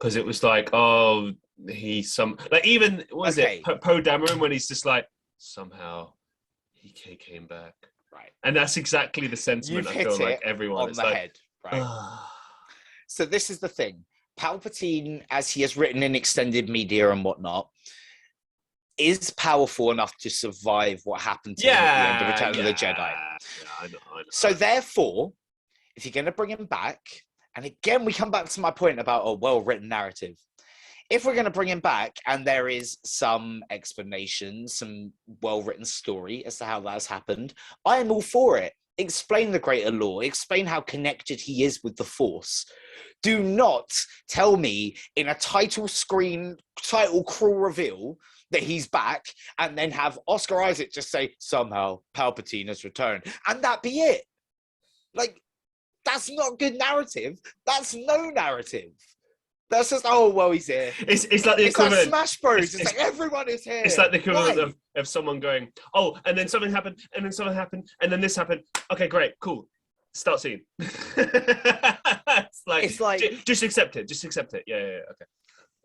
[SPEAKER 1] because it was like, oh, he's some like even what was it Poe Dameron when he's just like somehow he came back,
[SPEAKER 2] right?
[SPEAKER 1] And that's exactly the sentiment I feel like everyone
[SPEAKER 2] on the head, right? So this is the thing. Palpatine, as he has written in extended media and whatnot, is powerful enough to survive what happened to him at the end of Return of the Jedi.
[SPEAKER 1] I know.
[SPEAKER 2] So therefore, if you're going to bring him back, and again, we come back to my point about a well-written narrative. If we're going to bring him back and there is some explanation, some well-written story as to how that has happened, I am all for it. Explain the greater lore. Explain how connected he is with the Force. Do not tell me in a title crawl reveal that he's back and then have Oscar Isaac just say, somehow Palpatine has returned. And that be it. Like, that's not good narrative. That's no narrative. That's just, oh, well, he's here.
[SPEAKER 1] It's like the equivalent.
[SPEAKER 2] It's like Smash Bros. It's like everyone is here.
[SPEAKER 1] It's like the equivalent of someone going, oh, and then something happened, and then something happened, and then this happened. Okay, great, cool. Start scene. It's like just accept it. Just accept it. Yeah, okay.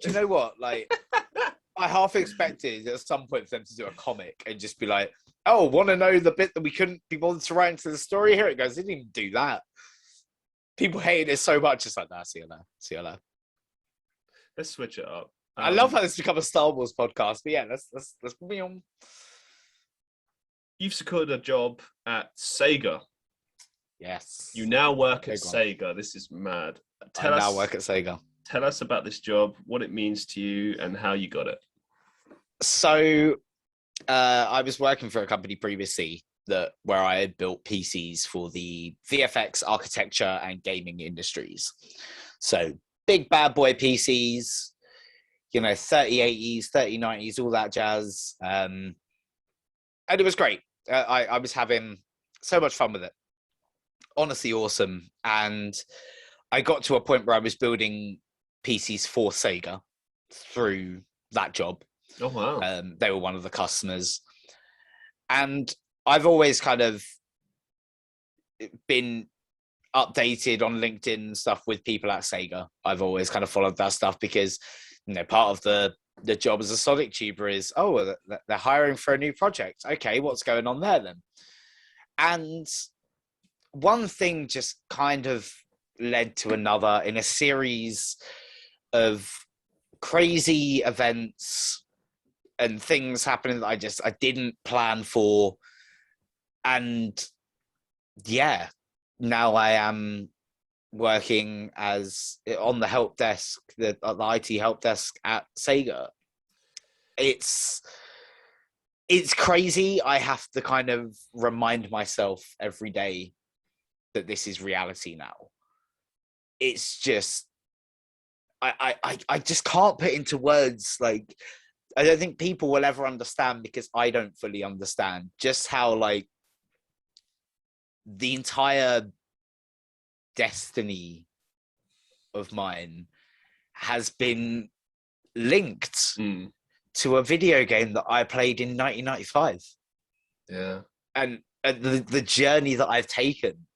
[SPEAKER 2] Do you know what? Like, I half expected at some point for them to do a comic and just be like, oh, want to know the bit that we couldn't be bothered to write into the story? Here it goes. They didn't even do that. People hated it so much. It's like, nah, see you later.
[SPEAKER 1] Let's switch it up.
[SPEAKER 2] I love how it's become a Star Wars podcast, but yeah, let's move on.
[SPEAKER 1] You've secured a job at Sega.
[SPEAKER 2] Yes.
[SPEAKER 1] You now work at Sega. This is mad.
[SPEAKER 2] I now work at Sega.
[SPEAKER 1] Tell us about this job, what it means to you, and how you got it.
[SPEAKER 2] So, I was working for a company previously where I had built PCs for the VFX, architecture, and gaming industries. So, big bad boy PCs, 3080s, 3090s, all that jazz. And it was great. I was having so much fun with it. Honestly, awesome. And I got to a point where I was building PCs for Sega through that job.
[SPEAKER 1] Oh, wow.
[SPEAKER 2] They were one of the customers. And I've always kind of been updated on LinkedIn and stuff with people at Sega. I've always kind of followed that stuff because, part of the job as a Sonic tuber is, they're hiring for a new project. Okay, what's going on there then? And one thing just kind of led to another in a series of crazy events and things happening that I didn't plan for. And yeah, now I am working on the help desk, the IT help desk at Sega. It's crazy. I have to kind of remind myself every day that this is reality now. It's just, I just can't put into words. Like, I don't think people will ever understand, because I don't fully understand just how, like, the entire destiny of mine has been linked to a video game that I played in 1995.
[SPEAKER 1] Yeah.
[SPEAKER 2] And the journey that I've taken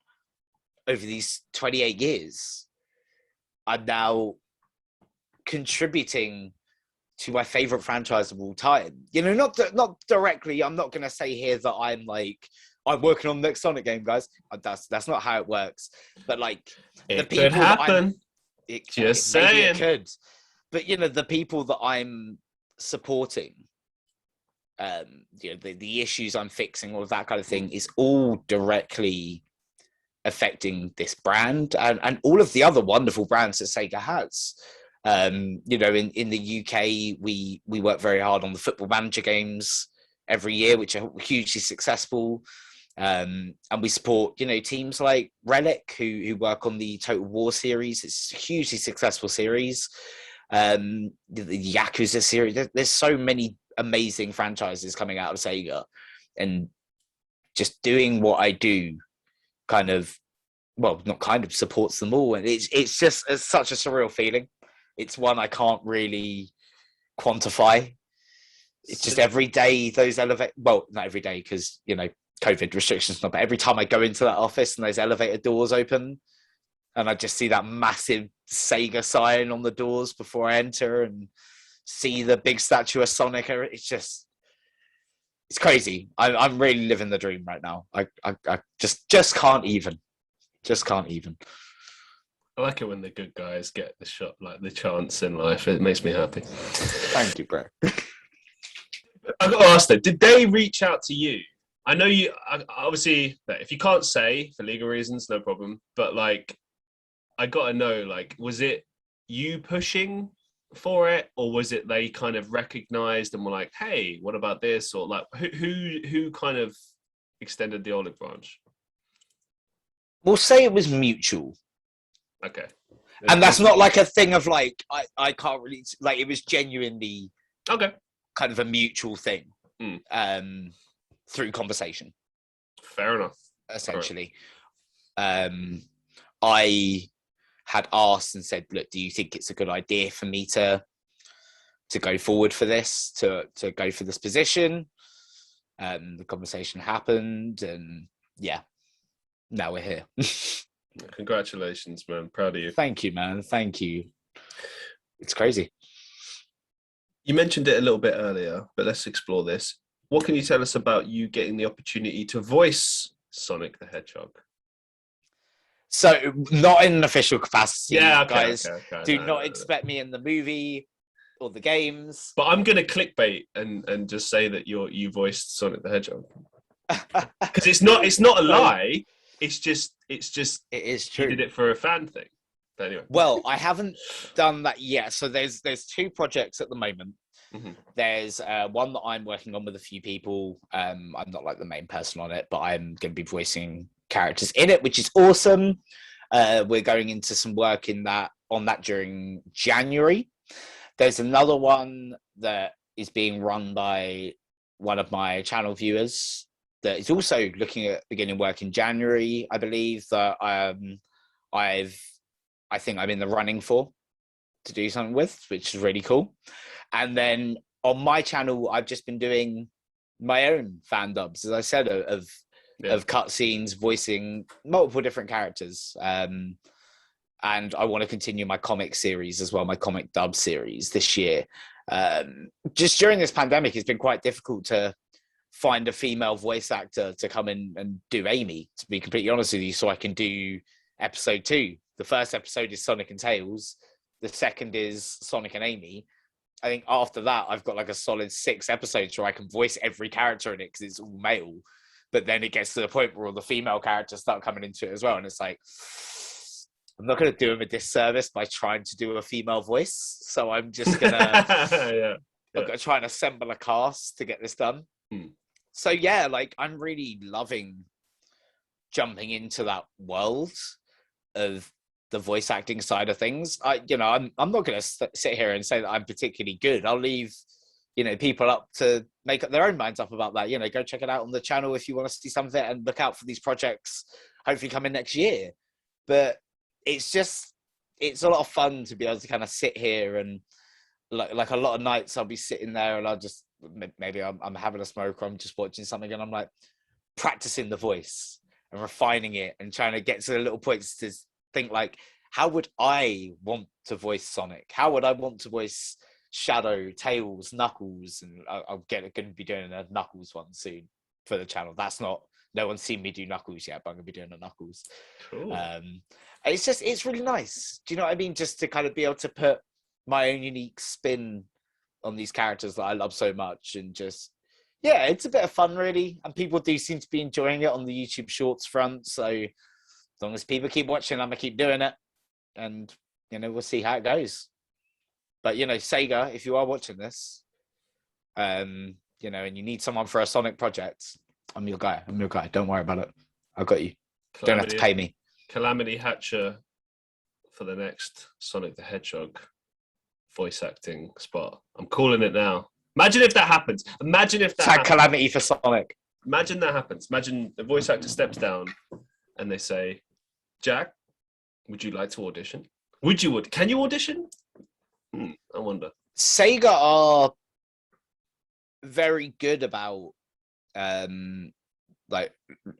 [SPEAKER 2] over these 28 years, I'm now contributing to my favorite franchise of all time. Not directly. I'm not going to say here that I'm working on the next Sonic game, guys. That's not how it works. But like,
[SPEAKER 1] it could happen. Just saying,
[SPEAKER 2] it could. But the people that I'm supporting, the issues I'm fixing, all of that kind of thing, is all directly affecting this brand and all of the other wonderful brands that Sega has. In the UK, we work very hard on the Football Manager games every year, which are hugely successful. And we support, teams like Relic, who work on the Total War series. It's a hugely successful series. The Yakuza series. There's so many amazing franchises coming out of Sega, and just doing what I do supports them all. And it's such a surreal feeling. It's one I can't really quantify. It's just every day those not every day, because, COVID restrictions, but every time I go into that office and those elevator doors open, and I just see that massive Sega sign on the doors before I enter, and see the big statue of Sonic. It's crazy. I'm really living the dream right now. I just can't even. Just can't even.
[SPEAKER 1] I like it when the good guys get the shot, like the chance in life. It makes me happy.
[SPEAKER 2] Thank you, bro.
[SPEAKER 1] I got to ask though, did they reach out to you? I know you, obviously, if you can't say for legal reasons, no problem. But like, I got to know, like, was it you pushing for it, or was it they kind of recognized and were like, hey, what about this? Or like, who kind of extended the olive branch?
[SPEAKER 2] We'll say it was mutual.
[SPEAKER 1] Okay.
[SPEAKER 2] And that's not like a thing of like, I can't really, like, it was genuinely
[SPEAKER 1] okay,
[SPEAKER 2] kind of a mutual thing through conversation.
[SPEAKER 1] Fair enough.
[SPEAKER 2] Essentially. I had asked and said, look, do you think it's a good idea for me to go forward for this, to go for this position? The conversation happened, and yeah, now we're here.
[SPEAKER 1] Congratulations, man. Proud of you.
[SPEAKER 2] Thank you, man. Thank you. It's crazy.
[SPEAKER 1] You mentioned it a little bit earlier, but let's explore this. What can you tell us about you getting the opportunity to voice Sonic the Hedgehog?
[SPEAKER 2] So, not in an official capacity,
[SPEAKER 1] yeah, okay,
[SPEAKER 2] guys.
[SPEAKER 1] Okay.
[SPEAKER 2] Do not expect me in the movie or the games.
[SPEAKER 1] But I'm going to clickbait and just say that you voiced Sonic the Hedgehog. Because it's not a lie. It is true. You did it for a fan thing. But anyway.
[SPEAKER 2] Well, I haven't done that yet. So there's two projects at the moment.
[SPEAKER 1] Mm-hmm.
[SPEAKER 2] There's one that I'm working on with a few people. I'm not like the main person on it, but I'm going to be voicing characters in it, which is awesome. We're going into some work on that during January. There's another one that is being run by one of my channel viewers that is also looking at beginning work in January, I believe, that I think I'm in the running for to do something with, which is really cool. And then on my channel, I've just been doing my own fan dubs, as I said, of cutscenes, voicing multiple different characters. And I want to continue my comic series as well, my comic dub series this year. Just during this pandemic, it's been quite difficult to find a female voice actor to come in and do Amy, to be completely honest with you, so I can do episode 2. The first episode is Sonic and Tails. The second is Sonic and Amy. I think after that, I've got like a solid 6 episodes where I can voice every character in it because it's all male. But then it gets to the point where all the female characters start coming into it as well. And it's like, I'm not going to do them a disservice by trying to do a female voice. So I'm just going to try and assemble a cast to get this done. So yeah, like I'm really loving jumping into that world of the voice acting side of things. I'm not going to sit here and say that I'm particularly good. I'll leave, people up to make up their own minds up about that. Go check it out on the channel if you want to see some of it, and look out for these projects hopefully coming next year. But it's a lot of fun to be able to kind of sit here and like a lot of nights I'll be sitting there and I'll just, maybe I'm having a smoke or I'm just watching something and I'm like practicing the voice and refining it and trying to get to the little points to think like, how would I want to voice Sonic? How would I want to voice Shadow, Tails, Knuckles? And I'm going to be doing a Knuckles one soon for the channel. No one's seen me do Knuckles yet, but I'm going to be doing a Knuckles.
[SPEAKER 1] Cool.
[SPEAKER 2] It's really nice. Do you know what I mean? Just to kind of be able to put my own unique spin on these characters that I love so much, and just, yeah, it's a bit of fun really. And people do seem to be enjoying it on the YouTube Shorts front. So as long as people keep watching, I'm going to keep doing it. And, we'll see how it goes. But, Sega, if you are watching this, and you need someone for a Sonic project, I'm your guy. Don't worry about it. I've got you. Don't have to pay me.
[SPEAKER 1] Calamity Hatcher for the next Sonic the Hedgehog voice acting spot. I'm calling it now. Imagine if that happens.
[SPEAKER 2] Tag Calamity for Sonic.
[SPEAKER 1] Imagine that happens. Imagine the voice actor steps down and they say, Jack, would you like to audition? Can you audition? I wonder.
[SPEAKER 2] Sega are very good about like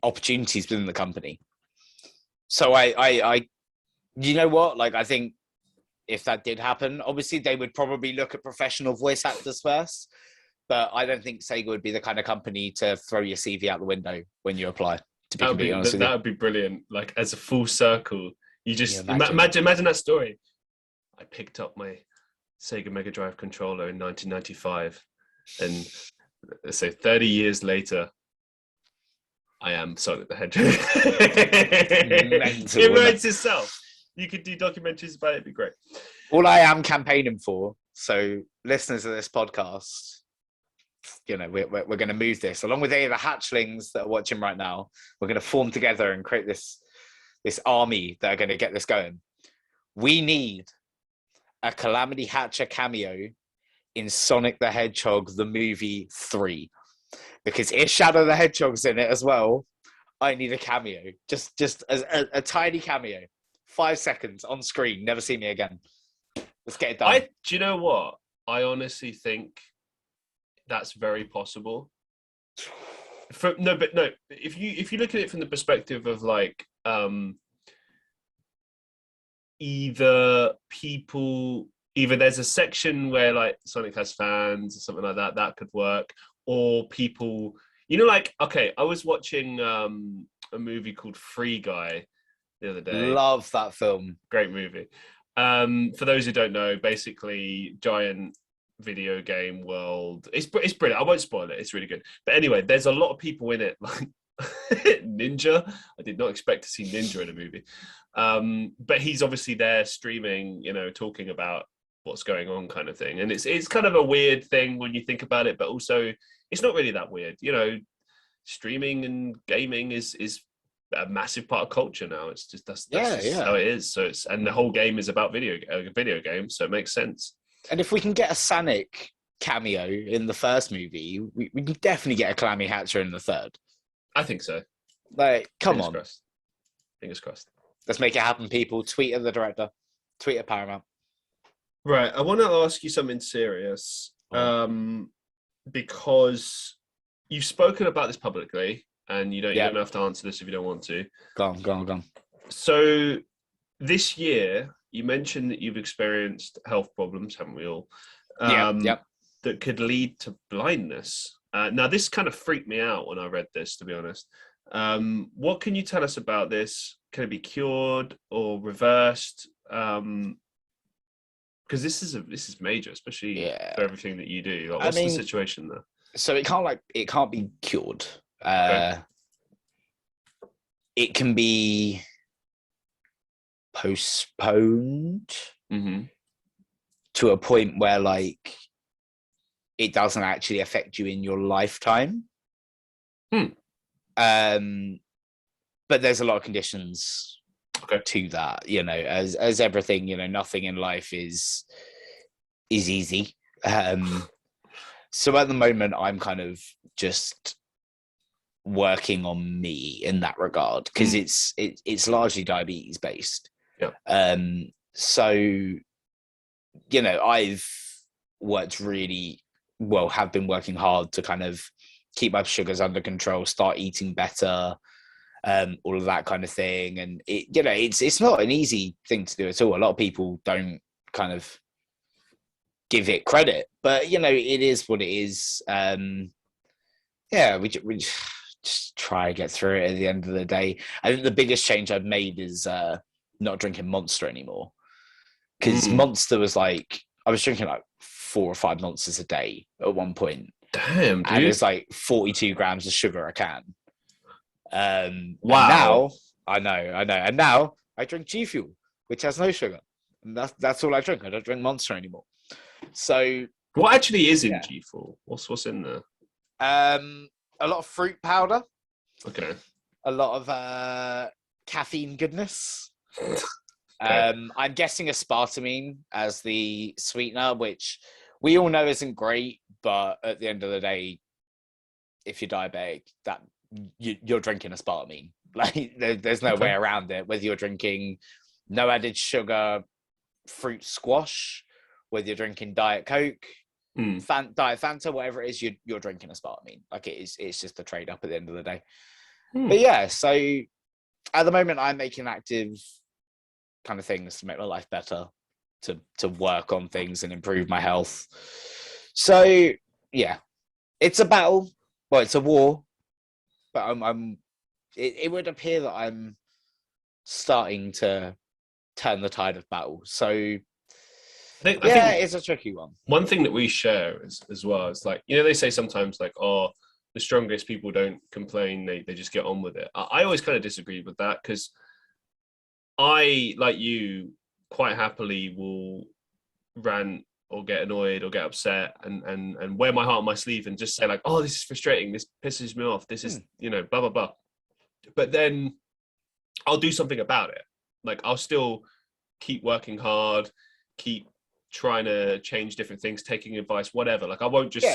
[SPEAKER 2] opportunities within the company. So I You know what? Like, I think if that did happen, obviously they would probably look at professional voice actors first. But I don't think Sega would be the kind of company to throw your CV out the window when you apply. To be completely honest with you,
[SPEAKER 1] that would be brilliant. Like as a full circle, you just
[SPEAKER 2] Yeah,
[SPEAKER 1] imagine that story. I picked up my Sega Mega Drive controller in 1995, and let's say 30 years later, I am Sonic the Hedgehog.
[SPEAKER 2] Mental,
[SPEAKER 1] It
[SPEAKER 2] isn't
[SPEAKER 1] writes
[SPEAKER 2] it?
[SPEAKER 1] itself. You could do documentaries about it. It'd be great.
[SPEAKER 2] All I am campaigning for, so listeners of this podcast, you know, we're going to move this along with any of the hatchlings that are watching right now. We're going to form together and create this army that are going to get this going. We need a Calamity Hatcher cameo in Sonic the Hedgehog the movie 3, because if Shadow the Hedgehog's in it as well, I need a cameo, just a tiny cameo, 5 seconds on screen. Never see me again. Let's get it done.
[SPEAKER 1] Do you know what? I honestly think that's very possible. No. If you look at it from the perspective of like either there's a section where like Sonic has fans or something like that, that could work, or people, you know, like, okay, I was watching a movie called Free Guy the other day.
[SPEAKER 2] Love that film.
[SPEAKER 1] Great movie. For those who don't know, basically giant video game world. It's brilliant. I won't spoil it. It's really good. But anyway, there's a lot of people in it, like Ninja. I did not expect to see Ninja in a movie. But he's obviously there streaming, you know, talking about what's going on kind of thing. And it's kind of a weird thing when you think about it, but also it's not really that weird. You know, streaming and gaming is a massive part of culture now. It's just that's how it is. So and the whole game is about video games, so it makes sense.
[SPEAKER 2] And if we can get a Sonic cameo in the first movie, we can definitely get a Calamity Hatcher in the third.
[SPEAKER 1] I think so.
[SPEAKER 2] Like, come
[SPEAKER 1] Fingers
[SPEAKER 2] on.
[SPEAKER 1] Crossed. Fingers crossed.
[SPEAKER 2] Let's make it happen, people. Tweet at the director. Tweet at Paramount.
[SPEAKER 1] Right. I want to ask you something serious. Because you've spoken about this publicly, and you don't have to answer this if you don't want to.
[SPEAKER 2] Go on.
[SPEAKER 1] So this year, you mentioned that you've experienced health problems, haven't we all?
[SPEAKER 2] Yep.
[SPEAKER 1] That could lead to blindness. Now, this kind of freaked me out when I read this, to be honest. What can you tell us about this? Can it be cured or reversed? Because this is major, especially for everything that you do. Like, what's the situation there?
[SPEAKER 2] So it can't be cured. Okay. It can be postponed to a point where like it doesn't actually affect you in your lifetime. But there's a lot of conditions to that, you know, as everything, you know, nothing in life is easy. So at the moment I'm kind of just working on me in that regard, because it's largely diabetes based. So, you know, I've worked really well, have been working hard to kind of keep my sugars under control, start eating better, all of that kind of thing. And it, you know, it's not an easy thing to do at all. A lot of people don't kind of give it credit, but you know, it is what it is. We just try to get through it at the end of the day. I think the biggest change I've made is not drinking Monster anymore, because Monster was like, I was drinking like 4 or 5 Monsters a day at one point.
[SPEAKER 1] Damn, dude.
[SPEAKER 2] And it's like 42 grams of sugar a can.
[SPEAKER 1] Wow.
[SPEAKER 2] Now, I know. And now I drink G Fuel, which has no sugar. And that's all I drink. I don't drink Monster anymore. So
[SPEAKER 1] what actually is in G Fuel? What's in there?
[SPEAKER 2] A lot of fruit powder.
[SPEAKER 1] Okay.
[SPEAKER 2] A lot of caffeine goodness.
[SPEAKER 1] Okay.
[SPEAKER 2] I'm guessing aspartame as the sweetener, which we all know isn't great, but at the end of the day, if you're diabetic, that you're drinking aspartame. Like there's no way around it. Whether you're drinking no added sugar fruit squash, whether you're drinking Diet Coke, Diet Fanta, whatever it is, you're drinking aspartame. Like it's just a trade up at the end of the day. But yeah, so at the moment I'm making active kind of things to make my life better, to work on things and improve my health. So yeah, it's a battle. Well, it's a war, but it would appear that I'm starting to turn the tide of battle. So
[SPEAKER 1] I think
[SPEAKER 2] it's a tricky one.
[SPEAKER 1] one thing that we share as well is like, you know, they say sometimes like, oh, the strongest people don't complain, they just get on with it. I always kind of disagree with that, because I, like you, quite happily will rant or get annoyed or get upset and wear my heart on my sleeve and just say like, oh, this is frustrating, this pisses me off, this is, you know, blah blah blah. But then I'll do something about it. Like, I'll still keep working hard, keep trying to change different things, taking advice, whatever. Like, I won't just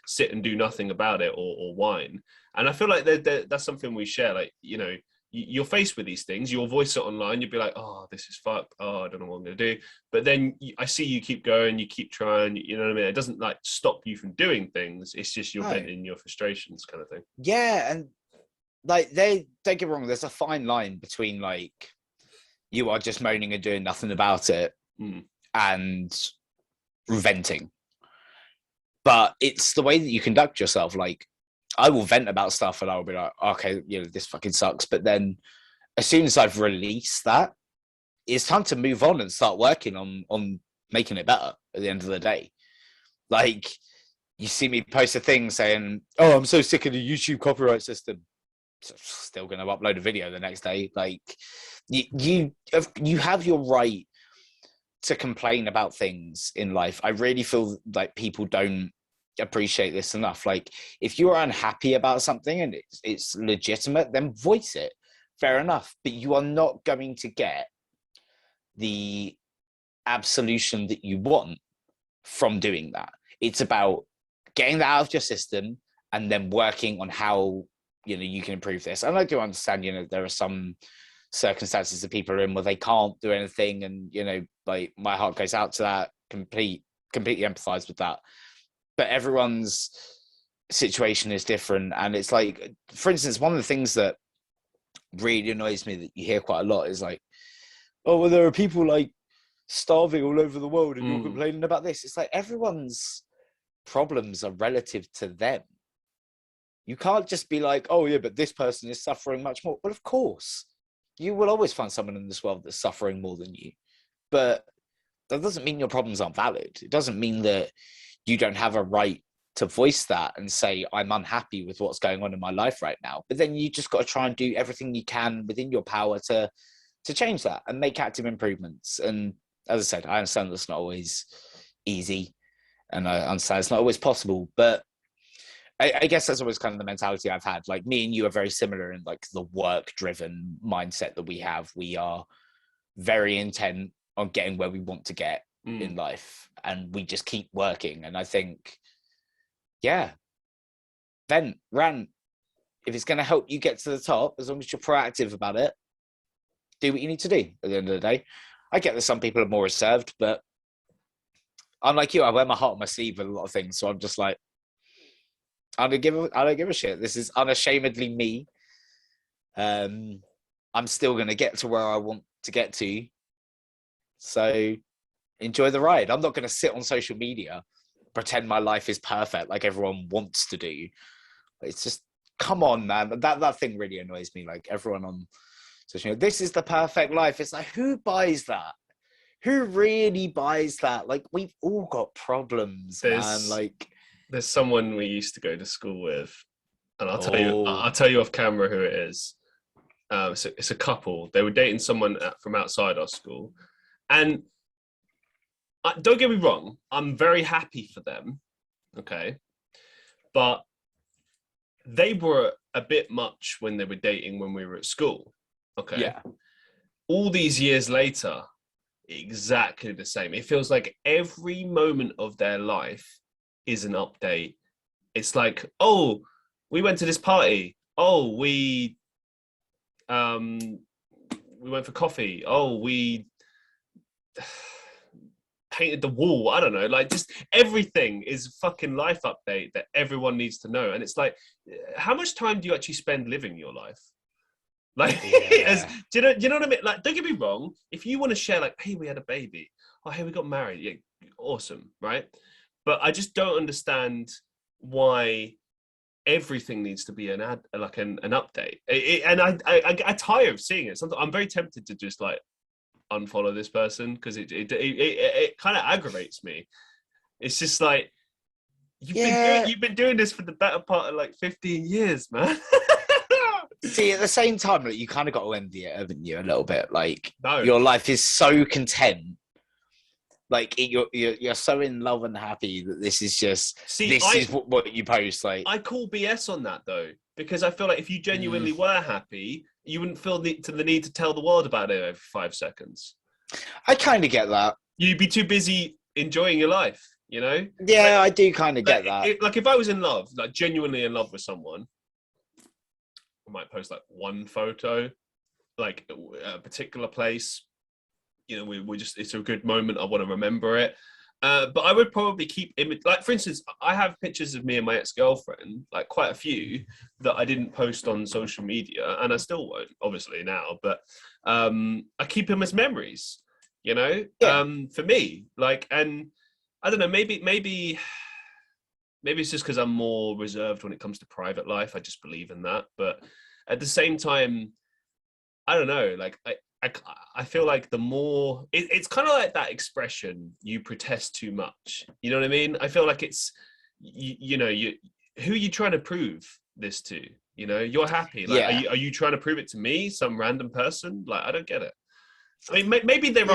[SPEAKER 1] sit and do nothing about it or whine. And I feel like that's something we share. Like, you know, you're faced with these things, you'll voice it online, you'll be like, oh, this is fucked, oh, I don't know what I'm gonna do. But then I see you keep going, you keep trying, you know what I mean? It doesn't like stop you from doing things, it's just you're venting your frustrations, kind of thing.
[SPEAKER 2] Yeah, and like, they don't get me wrong, there's a fine line between like, you are just moaning and doing nothing about it and venting. But it's the way that you conduct yourself. Like, I will vent about stuff and I'll be like, okay, you know, this fucking sucks. But then as soon as I've released that, it's time to move on and start working on making it better at the end of the day. Like, you see me post a thing saying, oh, I'm so sick of the YouTube copyright system. Still going to upload a video the next day. Like, you have your right to complain about things in life. I really feel like people don't appreciate this enough. Like, if you're unhappy about something and it's legitimate, then voice it. Fair enough. But you are not going to get the absolution that you want from doing that. It's about getting that out of your system and then working on how, you know, you can improve this. And I do understand, you know, there are some circumstances that people are in where they can't do anything, and, you know, like, my heart goes out to that, completely empathize with that. But everyone's situation is different. And it's like, for instance, one of the things that really annoys me that you hear quite a lot is like, oh, well, there are people like starving all over the world and you're complaining about this. It's like, everyone's problems are relative to them. You can't just be like, oh yeah, but this person is suffering much more. Well, of course, you will always find someone in this world that's suffering more than you. But that doesn't mean your problems aren't valid. It doesn't mean that you don't have a right to voice that and say, I'm unhappy with what's going on in my life right now. But then you just got to try and do everything you can within your power to change that and make active improvements. And as I said, I understand that's not always easy, and I understand it's not always possible, but I guess that's always kind of the mentality I've had. Like, me and you are very similar in like the work-driven mindset that we have. We are very intent on getting where we want to get in life, and we just keep working. And I think, yeah, vent, rant. If it's going to help you get to the top, as long as you're proactive about it, do what you need to do at the end of the day. I get that some people are more reserved, but unlike you, I wear my heart on my sleeve with a lot of things. So I'm just like, I don't give a shit. This is unashamedly me. I'm still going to get to where I want to get to. So enjoy the ride. I'm not going to sit on social media, pretend my life is perfect like everyone wants to do. It's just, come on, man. That thing really annoys me. Like, everyone on social media, this is the perfect life. It's like, who buys that? Who really buys that? Like, we've all got problems, man. Like,
[SPEAKER 1] there's someone we used to go to school with, and I'll tell you off camera who it is. It's a couple. They were dating someone from outside our school, and don't get me wrong, I'm very happy for them, okay, but they were a bit much when they were dating when we were at school, okay.
[SPEAKER 2] Yeah.
[SPEAKER 1] All these years later, exactly the same. It feels like every moment of their life is an update. It's like, oh, we went to this party. Oh, we went for coffee. Oh, we painted the wall. I don't know. Like, just everything is a fucking life update that everyone needs to know. And it's like, how much time do you actually spend living your life? Like,
[SPEAKER 2] Yeah.
[SPEAKER 1] do you know what I mean? Like, don't get me wrong. If you want to share, like, hey, we had a baby. Oh, hey, we got married. Yeah, awesome, right? But I just don't understand why everything needs to be an ad, like an update. And I tire of seeing it. Sometimes I'm very tempted to just like unfollow this person because it kind of aggravates me. It's just like you've been doing this for the better part of like 15 years, man.
[SPEAKER 2] See, at the same time, like, you kind of got to envy it, haven't you? A little bit. Like,
[SPEAKER 1] No.
[SPEAKER 2] your life is so content. Like, you're so in love and happy that this is just is what you post. Like,
[SPEAKER 1] I call BS on that though, because I feel like if you genuinely were happy, you wouldn't feel the need to tell the world about it every 5 seconds.
[SPEAKER 2] I kind of get that.
[SPEAKER 1] You'd be too busy enjoying your life, you know?
[SPEAKER 2] Yeah, I do kind of get that.
[SPEAKER 1] Like if I was in love, like genuinely in love with someone, I might post like one photo, like a particular place. You know, we just, it's a good moment. I want to remember it. But I would probably keep image, like for instance, I have pictures of me and my ex-girlfriend, like quite a few that I didn't post on social media, and I still won't, obviously now. But I keep them as memories, you know.
[SPEAKER 2] Yeah.
[SPEAKER 1] For me, like, and I don't know, maybe it's just because I'm more reserved when it comes to private life. I just believe in that. But at the same time, I don't know, like I feel like the more it's kind of like that expression, you protest too much. You know what I mean? I feel like it's you know, who are you trying to prove this to? You know, you're happy. Like, are you trying to prove it to me, some random person? Like, I don't get it. I mean, maybe there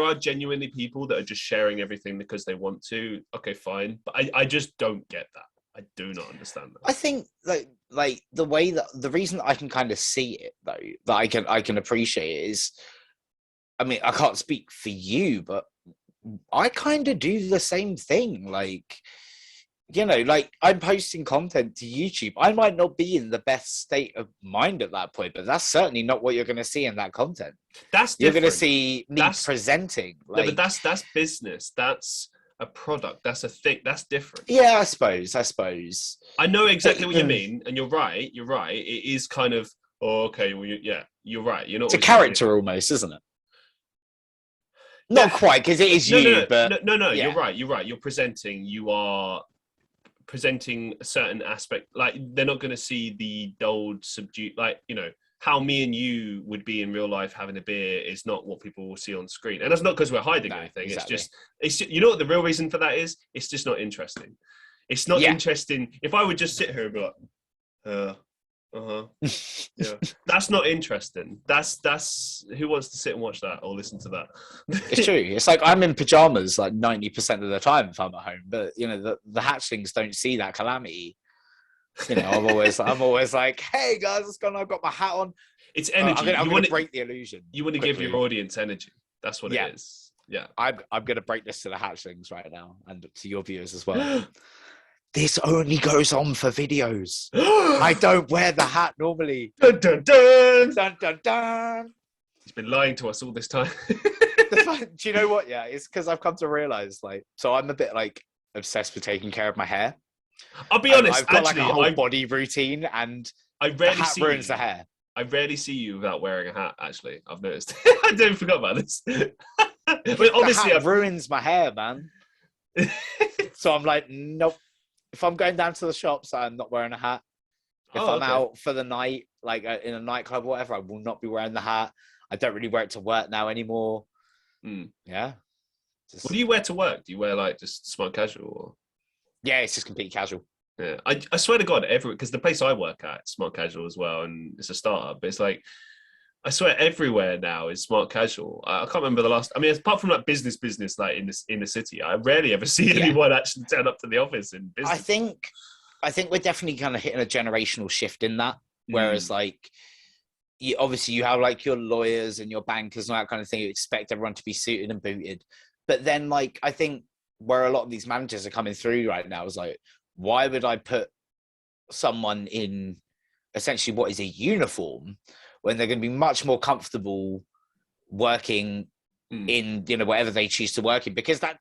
[SPEAKER 1] are genuinely people that are just sharing everything because they want to. Okay, fine, but I just don't get that. I do not understand that.
[SPEAKER 2] I think like the way that the reason that I can kind of see it though, that I can appreciate it is, I mean, I can't speak for you, but I kind of do the same thing. Like, you know, like I'm posting content to YouTube. I might not be in the best state of mind at that point, but that's certainly not what you're going to see in that content. You're going to see me presenting. Like,
[SPEAKER 1] no, but that's business. That's a product. That's a thing. That's different.
[SPEAKER 2] Yeah, I suppose.
[SPEAKER 1] I know exactly what you mean, and you're right. It is kind of, oh, okay. Well, you're right. You're not.
[SPEAKER 2] It's a character almost, isn't it? Not quite, because it is but
[SPEAKER 1] no. Yeah. You're right. You're presenting. You are presenting a certain aspect. Like, they're not going to see the dulled, subdued. Like, you know, how me and you would be in real life having a beer is not what people will see on screen. And that's not because we're hiding anything. Exactly. It's just, you know what the real reason for that is? It's just not interesting. It's not interesting. If I would just sit here and be like, yeah, that's not interesting. That's who wants to sit and watch that or listen to that?
[SPEAKER 2] It's true. It's like I'm in pajamas like 90% of the time if I'm at home, but you know, the hatchlings don't see that calamity. You know, I'm always like, hey guys, what's going on? I've got my hat on.
[SPEAKER 1] It's energy.
[SPEAKER 2] I'm going to break the illusion.
[SPEAKER 1] You want to give your audience energy. That's what it is. Yeah.
[SPEAKER 2] I'm going to break this to the hatchlings right now and to your viewers as well. This only goes on for videos. I don't wear the hat normally.
[SPEAKER 1] Dun, dun, dun.
[SPEAKER 2] Dun, dun, dun.
[SPEAKER 1] He's been lying to us all this time.
[SPEAKER 2] Do you know what? Yeah, it's because I've come to realize, like, so I'm a bit like obsessed with taking care of my hair.
[SPEAKER 1] I'll be honest.
[SPEAKER 2] I've got like a whole body routine, and the hat ruins the hair.
[SPEAKER 1] I rarely see you without wearing a hat. Actually, I've noticed. I don't forget about this. But obviously,
[SPEAKER 2] it ruins my hair, man. So I'm like, nope. If I'm going down to the shops, I'm not wearing a hat. If I'm out for the night, like in a nightclub or whatever, I will not be wearing the hat. I don't really wear it to work now anymore. Yeah.
[SPEAKER 1] What do you wear to work? Do you wear like just smart casual? Or?
[SPEAKER 2] Yeah, it's just complete casual.
[SPEAKER 1] Yeah, I swear to God, because the place I work at, smart casual as well, and it's a startup. But it's like, I swear everywhere now is smart casual. I can't remember the last. I mean, apart from like business, like in the city, I rarely ever see anyone actually turn up to the office in business.
[SPEAKER 2] I think we're definitely kind of hitting a generational shift in that. Whereas, like, you have like your lawyers and your bankers and all that kind of thing. You expect everyone to be suited and booted, but then like I think where a lot of these managers are coming through right now is like, why would I put someone in essentially what is a uniform when they're going to be much more comfortable working in, you know, whatever they choose to work in, because that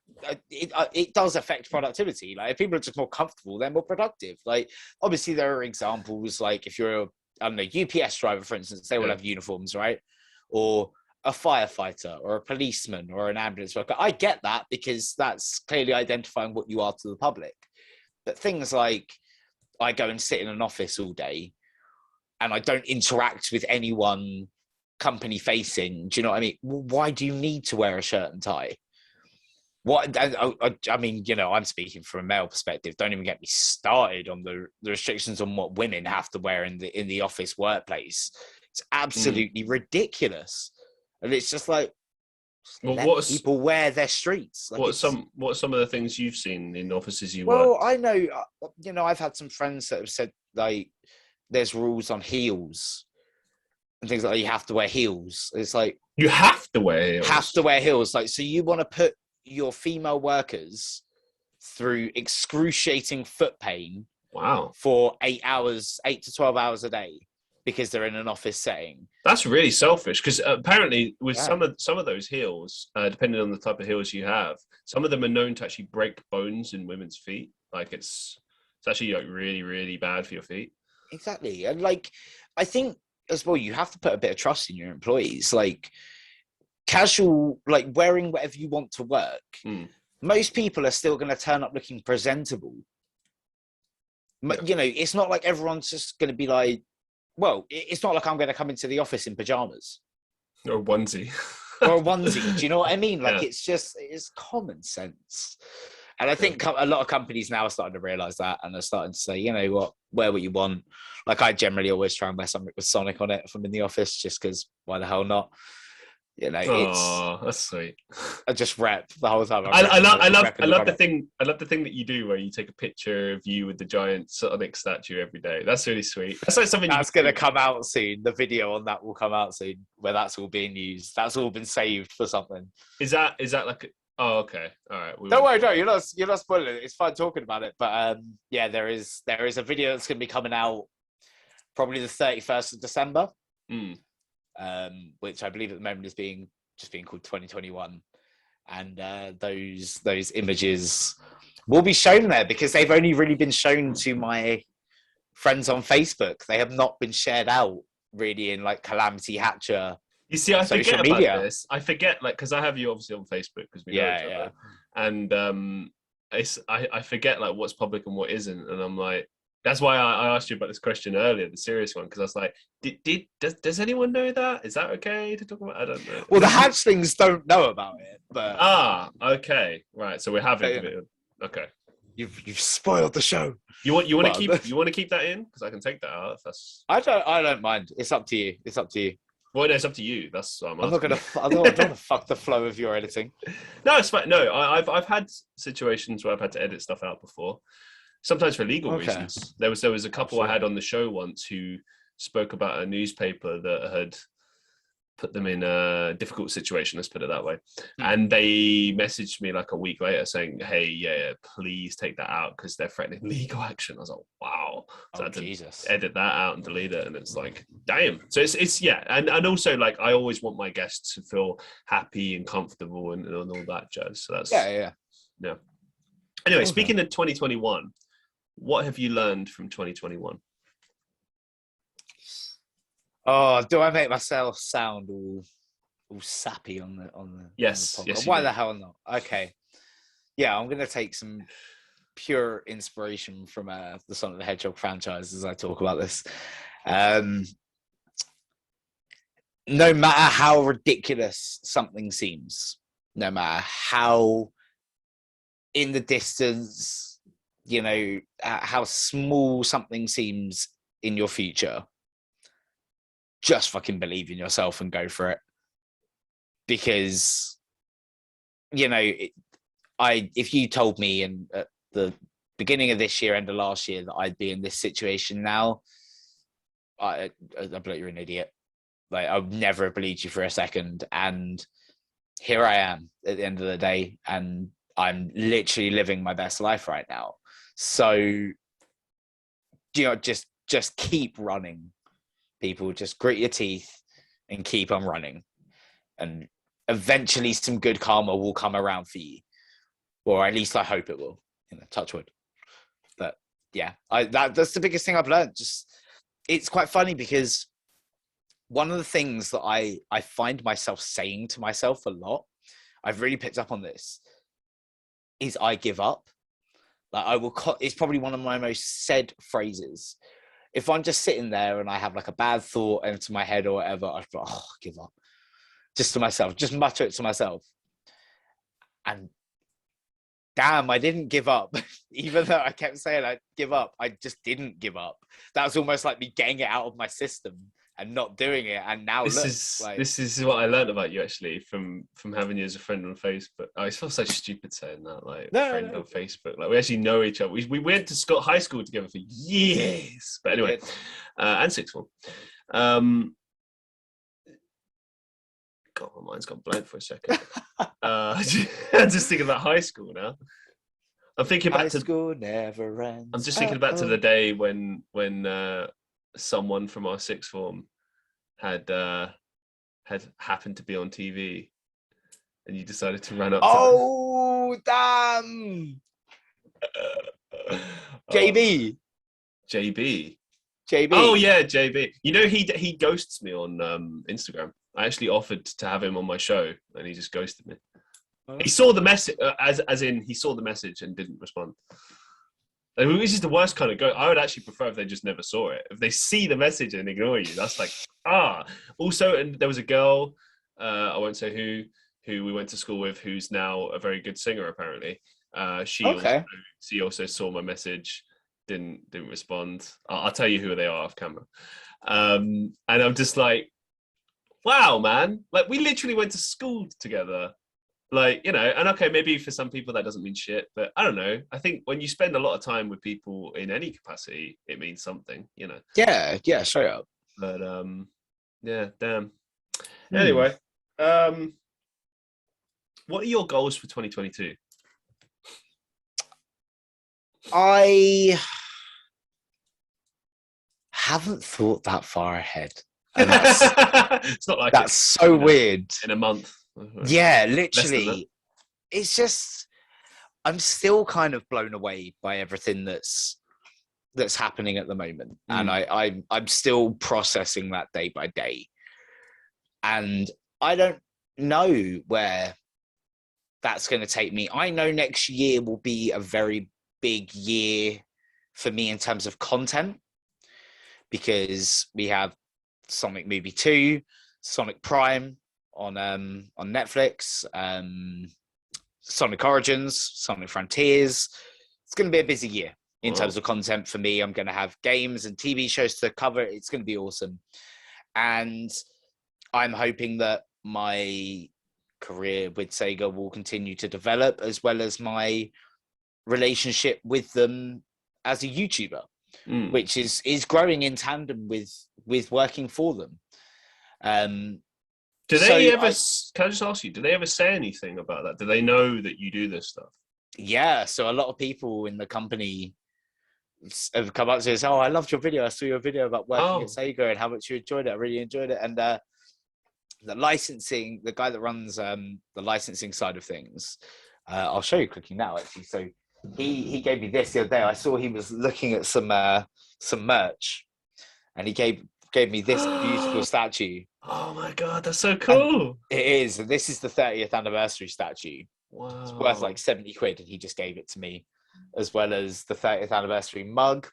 [SPEAKER 2] it does affect productivity. Like, if people are just more comfortable, they're more productive. Like, obviously there are examples, like if you're I don't know, UPS driver, for instance, they will
[SPEAKER 1] Yeah.
[SPEAKER 2] have uniforms, right? Or a firefighter or a policeman or an ambulance worker. I get that because that's clearly identifying what you are to the public. But things like I go and sit in an office all day and I don't interact with anyone company facing. Do you know what I mean? Why do you need to wear a shirt and tie? What I mean, you know, I'm speaking from a male perspective. Don't even get me started on the restrictions on what women have to wear in the office workplace. It's absolutely ridiculous, and it's just like,
[SPEAKER 1] Well,
[SPEAKER 2] let people wear their streets. Like,
[SPEAKER 1] what are some of the things you've seen in offices you
[SPEAKER 2] well,
[SPEAKER 1] work?
[SPEAKER 2] I know, you know, I've had some friends that have said like there's rules on heels and things like that. You have to wear heels. It's like
[SPEAKER 1] You have to wear heels.
[SPEAKER 2] have to wear heels. Like, so you want to put your female workers through excruciating foot pain
[SPEAKER 1] Wow,
[SPEAKER 2] for 8 to 12 hours a day because they're in an office setting.
[SPEAKER 1] that's really selfish. Because apparently, with
[SPEAKER 2] Yeah.
[SPEAKER 1] some of those heels, depending on the type of heels you have, some of them are known to actually break bones in women's feet. Like it's actually like really really bad for your feet.
[SPEAKER 2] Exactly. And like, I think as well, you have to put a bit of trust in your employees. Like, casual, like wearing whatever you want to work. Most people are still going to turn up looking presentable.
[SPEAKER 1] Yeah.
[SPEAKER 2] You know, it's not like everyone's just going to be like, well, it's not like I'm going to come into the office in pajamas
[SPEAKER 1] Or a onesie.
[SPEAKER 2] or a onesie. Do you know what I mean? Like,
[SPEAKER 1] Yeah.
[SPEAKER 2] it's common sense. And I think a lot of companies now are starting to realize that and are starting to say, you know what, wear what you want. Like, I generally always try and wear something with Sonic on it if I'm in the office, just because why the hell not? You know,
[SPEAKER 1] That's sweet.
[SPEAKER 2] I just rep the whole time.
[SPEAKER 1] I love the thing. I love the thing that you do where you take a picture of you with the giant Sonic statue every day. That's really sweet. That's like something
[SPEAKER 2] that's going to come out soon. The video on that will come out soon, where that's all being used. That's all been saved for something.
[SPEAKER 1] Is that like? Oh, okay. All right.
[SPEAKER 2] Don't worry, Joe. You're not spoiling it. It's fun talking about it. But yeah, there is a video that's going to be coming out probably the 31st of December. Which I believe at the moment is being called 2021, and those images will be shown there because they've only really been shown to my friends on Facebook. They have not been shared out really in like Calamity Hatcher.
[SPEAKER 1] You see, I
[SPEAKER 2] social
[SPEAKER 1] forget
[SPEAKER 2] media.
[SPEAKER 1] about this. I forget, like, because I have you obviously on Facebook because we know each other, and I forget like what's public and what isn't, and I'm like. That's why I asked you about this question earlier, the serious one, because I was like, does anyone know that? Is that okay to talk about? I don't know.
[SPEAKER 2] Well, the hatchlings don't know about it, but
[SPEAKER 1] okay, right. So we have it. Okay,
[SPEAKER 2] you've spoiled the show.
[SPEAKER 1] You want to keep that in because I can take that out. If that's
[SPEAKER 2] I don't mind. It's up to you.
[SPEAKER 1] Well, no, it's up to you. That's what
[SPEAKER 2] I'm not gonna fuck the flow of your editing.
[SPEAKER 1] No, it's fine. No, I've had situations where I've had to edit stuff out before. Sometimes for legal reasons. There was a couple I had on the show once who spoke about a newspaper that had put them in a difficult situation, let's put it that way. And they messaged me like a week later saying, hey, yeah, please take that out because they're threatening legal action. I was like, wow. So I had to edit that out and delete it. And it's like, damn. So it's yeah. And also like, I always want my guests to feel happy and comfortable and all that jazz. So that's, yeah. Anyway, speaking of 2021, what have you learned from 2021?
[SPEAKER 2] Oh, do I make myself sound all sappy on the
[SPEAKER 1] yes,
[SPEAKER 2] on the podcast?
[SPEAKER 1] yes.
[SPEAKER 2] Why the hell not? Okay, yeah, I'm gonna take some pure inspiration from the Sonic the Hedgehog franchise as I talk about this. No matter how ridiculous something seems, no matter how in the distance, you know, how small something seems in your future, just fucking believe in yourself and go for it. Because, you know, if you told me at the beginning of this year, end of last year, that I'd be in this situation now, I'd be like, you're an idiot. Like, I would never have believed you for a second. And here I am at the end of the day, and I'm literally living my best life right now. So, you know, just keep running, people. Just grit your teeth and keep on running. And eventually some good karma will come around for you. Or at least I hope it will. You know, touch wood. But yeah, that's the biggest thing I've learned. Just it's quite funny because one of the things that I find myself saying to myself a lot, I've really picked up on this, is I give up. Like I will, it's probably one of my most said phrases. If I'm just sitting there and I have like a bad thought into my head or whatever, I feel, oh, give up. Just to myself, just mutter it to myself. And damn, I didn't give up. Even though I kept saying I'd give up, I just didn't give up. That was almost like me getting it out of my system and not doing it. And now
[SPEAKER 1] this is what I learned about you actually from having you as a friend on Facebook. I feel so stupid saying that, like friend on Facebook. Like we actually know each other. We went to high school together for years. But anyway, and sixth form. God, my mind's gone blank for a second. I'm just thinking about high school now. I'm thinking back to
[SPEAKER 2] school never ends.
[SPEAKER 1] I'm just thinking back to the day when someone from our sixth form had happened to be on TV, and you decided to run up.
[SPEAKER 2] Oh, damn! JB.
[SPEAKER 1] Oh yeah, JB. You know he ghosts me on Instagram. I actually offered to have him on my show, and he just ghosted me. He saw the message, as in he saw the message and didn't respond. I mean, which is the worst kind of go. I would actually prefer if they just never saw it. If they see the message and ignore you, that's like Also, and there was a girl, I won't say who we went to school with, who's now a very good singer apparently. She also saw my message, didn't respond. I'll tell you who they are off camera. And I'm just like, wow, man! Like we literally went to school together. Like, you know, and okay, maybe for some people that doesn't mean shit, but I don't know. I think when you spend a lot of time with people in any capacity, it means something, you know.
[SPEAKER 2] Yeah, straight up.
[SPEAKER 1] But yeah, damn. Anyway, what are your goals for 2022?
[SPEAKER 2] I haven't thought that far ahead. And that's
[SPEAKER 1] it's not like
[SPEAKER 2] that's so weird.
[SPEAKER 1] In a month.
[SPEAKER 2] Yeah, literally. It's just I'm still kind of blown away by everything that's happening at the moment. And I'm still processing that day by day. And I don't know where that's going to take me. I know next year will be a very big year for me in terms of content, because we have Sonic Movie 2, Sonic Prime on Netflix, Sonic Origins, Sonic Frontiers. It's going to be a busy year in terms of content for me. I'm going to have games and TV shows to cover. It's going to be awesome. And I'm hoping that my career with Sega will continue to develop, as well as my relationship with them as a YouTuber, which is growing in tandem with working for them.
[SPEAKER 1] Can I just ask you, do they ever say anything about that? Do they know that you do this stuff? Yeah,
[SPEAKER 2] so a lot of people in the company have come up to us, oh, I loved your video. I saw your video about working at Sega and how much you enjoyed it. I really enjoyed it. And the licensing, the guy that runs the licensing side of things, I'll show you quickly now, actually. So he gave me this the other day. I saw he was looking at some merch, and he gave me this beautiful statue.
[SPEAKER 1] Oh my god, that's so cool!
[SPEAKER 2] And it is. And this is the 30th anniversary statue.
[SPEAKER 1] Wow,
[SPEAKER 2] it's worth like 70 quid, and he just gave it to me, as well as the 30th anniversary mug,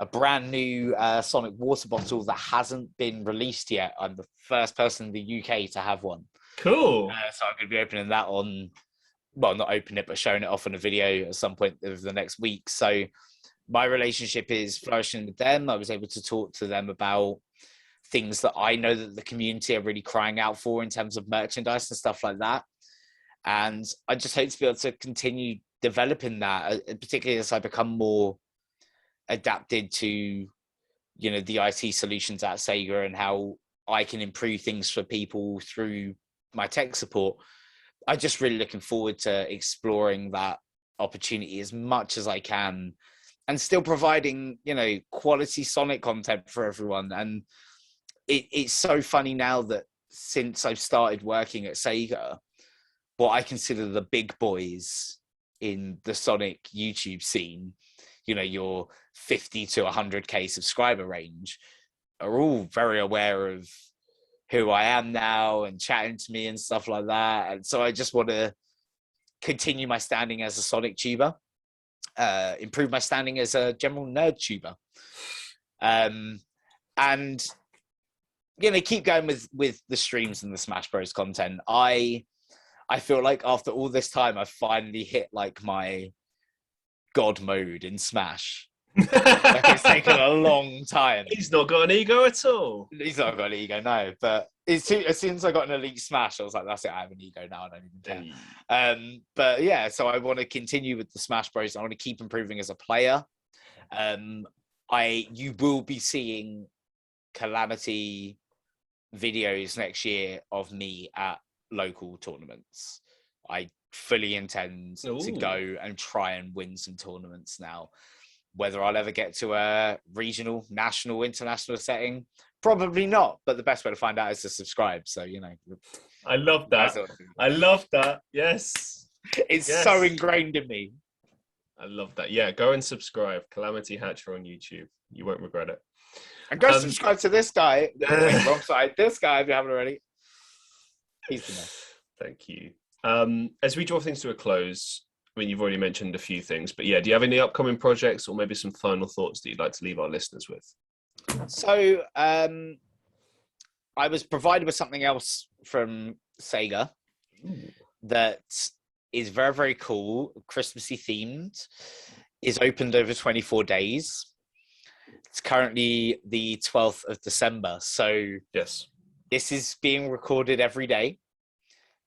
[SPEAKER 2] a brand new Sonic water bottle that hasn't been released yet. I'm the first person in the UK to have one.
[SPEAKER 1] Cool.
[SPEAKER 2] So I'm going to be opening that on. Well, not open it, but showing it off on a video at some point of the next week. So my relationship is flourishing with them. I was able to talk to them about things that I know that the community are really crying out for in terms of merchandise and stuff like that. And I just hope to be able to continue developing that, particularly as I become more adapted to, you know, the IT solutions at Sega and how I can improve things for people through my tech support. I'm just really looking forward to exploring that opportunity as much as I can, and still providing, you know, quality Sonic content for everyone. And it's so funny now that since I've started working at Sega, what I consider the big boys in the Sonic YouTube scene, your 50 to 100k subscriber range are all very aware of who I am now and chatting to me and stuff like that. And so I just want to continue my standing as a Sonic tuber, improve my standing as a general nerd tuber, and keep going with the streams and the Smash Bros content. I feel like after all this time, I've finally hit like my God mode in Smash. Like, it's taken a long time.
[SPEAKER 1] He's not got an ego at all.
[SPEAKER 2] He's not got an ego, no. But as soon as I got an Elite Smash, I was like, that's it, I have an ego now, I don't even care. But yeah, so I want to continue with the Smash Bros. I want to keep improving as a player. You will be seeing Calamity videos next year of me at local tournaments. I fully intend to go and try and win some tournaments now. Whether I'll ever get to a regional, national, international setting, probably not. But the best way to find out is to subscribe. So,
[SPEAKER 1] I love that. I love that. Yes.
[SPEAKER 2] It's so ingrained in me.
[SPEAKER 1] I love that. Yeah, go and subscribe. Calamity Hatcher on YouTube. You won't regret it.
[SPEAKER 2] And go subscribe to this guy. Wait, wrong side. This guy, if you haven't already. He's the best.
[SPEAKER 1] Thank you. As we draw things to a close, I mean, you've already mentioned a few things, but yeah, do you have any upcoming projects or maybe some final thoughts that you'd like to leave our listeners with?
[SPEAKER 2] So, I was provided with something else from Sega that is very, very cool, Christmassy themed, is opened over 24 days. It's currently the 12th of December. So
[SPEAKER 1] yes,
[SPEAKER 2] this is being recorded every day.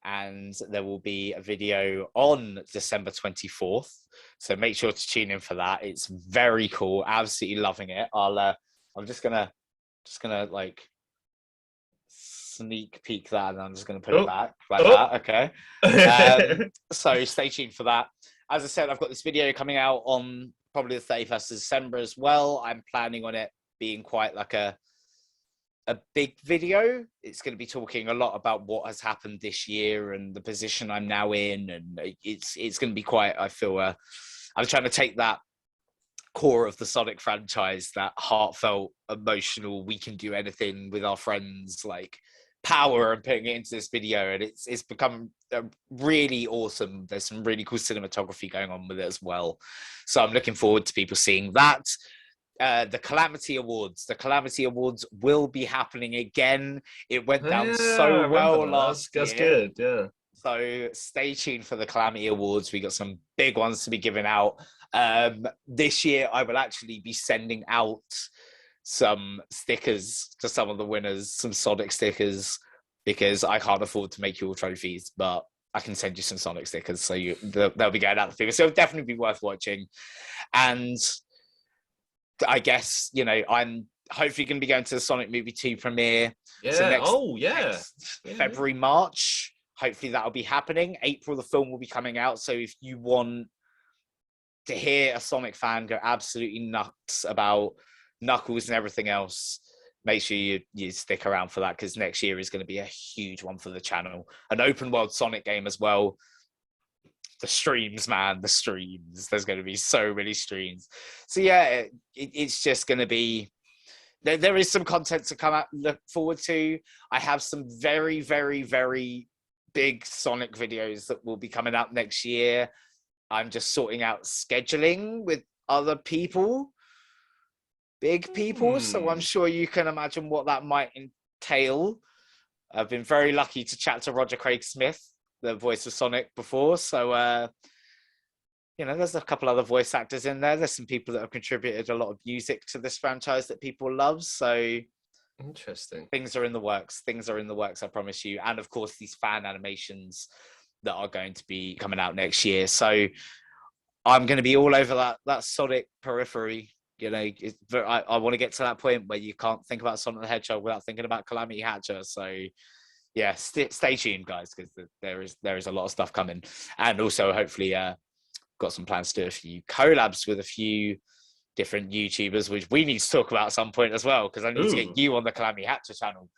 [SPEAKER 2] And there will be a video on December 24th. So make sure to tune in for that. It's very cool. Absolutely loving it. I'm just gonna like sneak peek that, and I'm just gonna put it back like that. Okay. So stay tuned for that. As I said, I've got this video coming out on probably the 31st of December as well. I'm planning on it being quite like a big video. It's going to be talking a lot about what has happened this year and the position I'm now in, and it's going to be quite, I feel, I'm trying to take that core of the Sonic franchise, that heartfelt, emotional, we can do anything with our friends, like power, and putting it into this video, and it's become really awesome. There's some really cool cinematography going on with it as well, so I'm looking forward to people seeing that. The Calamity Awards. The Calamity Awards will be happening again. It went down so well last year. That's
[SPEAKER 1] good, yeah.
[SPEAKER 2] So stay tuned for the Calamity Awards. We got some big ones to be given out. This year, I will actually be sending out some stickers to some of the winners, some Sonic stickers, because I can't afford to make you all trophies, but I can send you some Sonic stickers. So they'll be going out to people. So it'll definitely be worth watching. And I guess, I'm hopefully going to be going to the Sonic Movie 2 premiere.
[SPEAKER 1] Yeah.
[SPEAKER 2] So next February, March. Hopefully that'll be happening. April, the film will be coming out. So if you want to hear a Sonic fan go absolutely nuts about Knuckles and everything else, make sure you stick around for that, because next year is going to be a huge one for the channel. An open world Sonic game as well. The streams, man, the streams. There's going to be so many streams. So yeah, it's just going to be, there is some content to come out, look forward to. I have some very, very, very big Sonic videos that will be coming out next year. I'm just sorting out scheduling with other people, big people. So I'm sure you can imagine what that might entail. I've been very lucky to chat to Roger Craig Smith, the voice of Sonic, before. So, there's a couple other voice actors in there. There's some people that have contributed a lot of music to this franchise that people love. So
[SPEAKER 1] interesting.
[SPEAKER 2] Things are in the works. I promise you. And of course, these fan animations that are going to be coming out next year. So I'm going to be all over that Sonic periphery. I want to get to that point where you can't think about Sonic the Hedgehog without thinking about Calamity Hatcher. So yeah, stay tuned, guys, because there is a lot of stuff coming. And also, hopefully, got some plans to do a few collabs with a few different YouTubers, which we need to talk about at some point as well, because I need to get you on the Calamity Hatcher channel.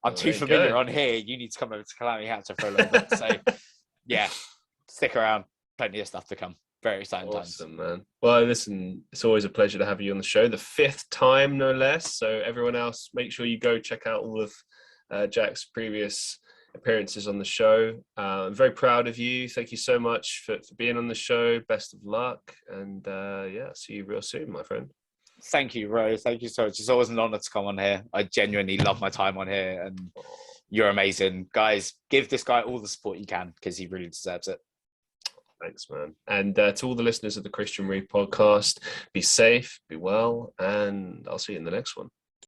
[SPEAKER 2] I'm too familiar on here. You need to come over to Calamity Hatcher for a little bit. So yeah, stick around. Plenty of stuff to come. Very exciting times.
[SPEAKER 1] Awesome, man. Well, listen, it's always a pleasure to have you on the show, the 5th time, no less. So everyone else, make sure you go check out all of Jack's previous appearances on the show. I'm very proud of you. Thank you so much for being on the show. Best of luck. And yeah, see you real soon, my friend.
[SPEAKER 2] Thank you, Rose. Thank you so much. It's always an honor to come on here. I genuinely love my time on here, and you're amazing. Guys, give this guy all the support you can, because he really deserves it.
[SPEAKER 1] Thanks, man. And to all the listeners of the Christian Reeve podcast, be safe, be well, and I'll see you in the next one.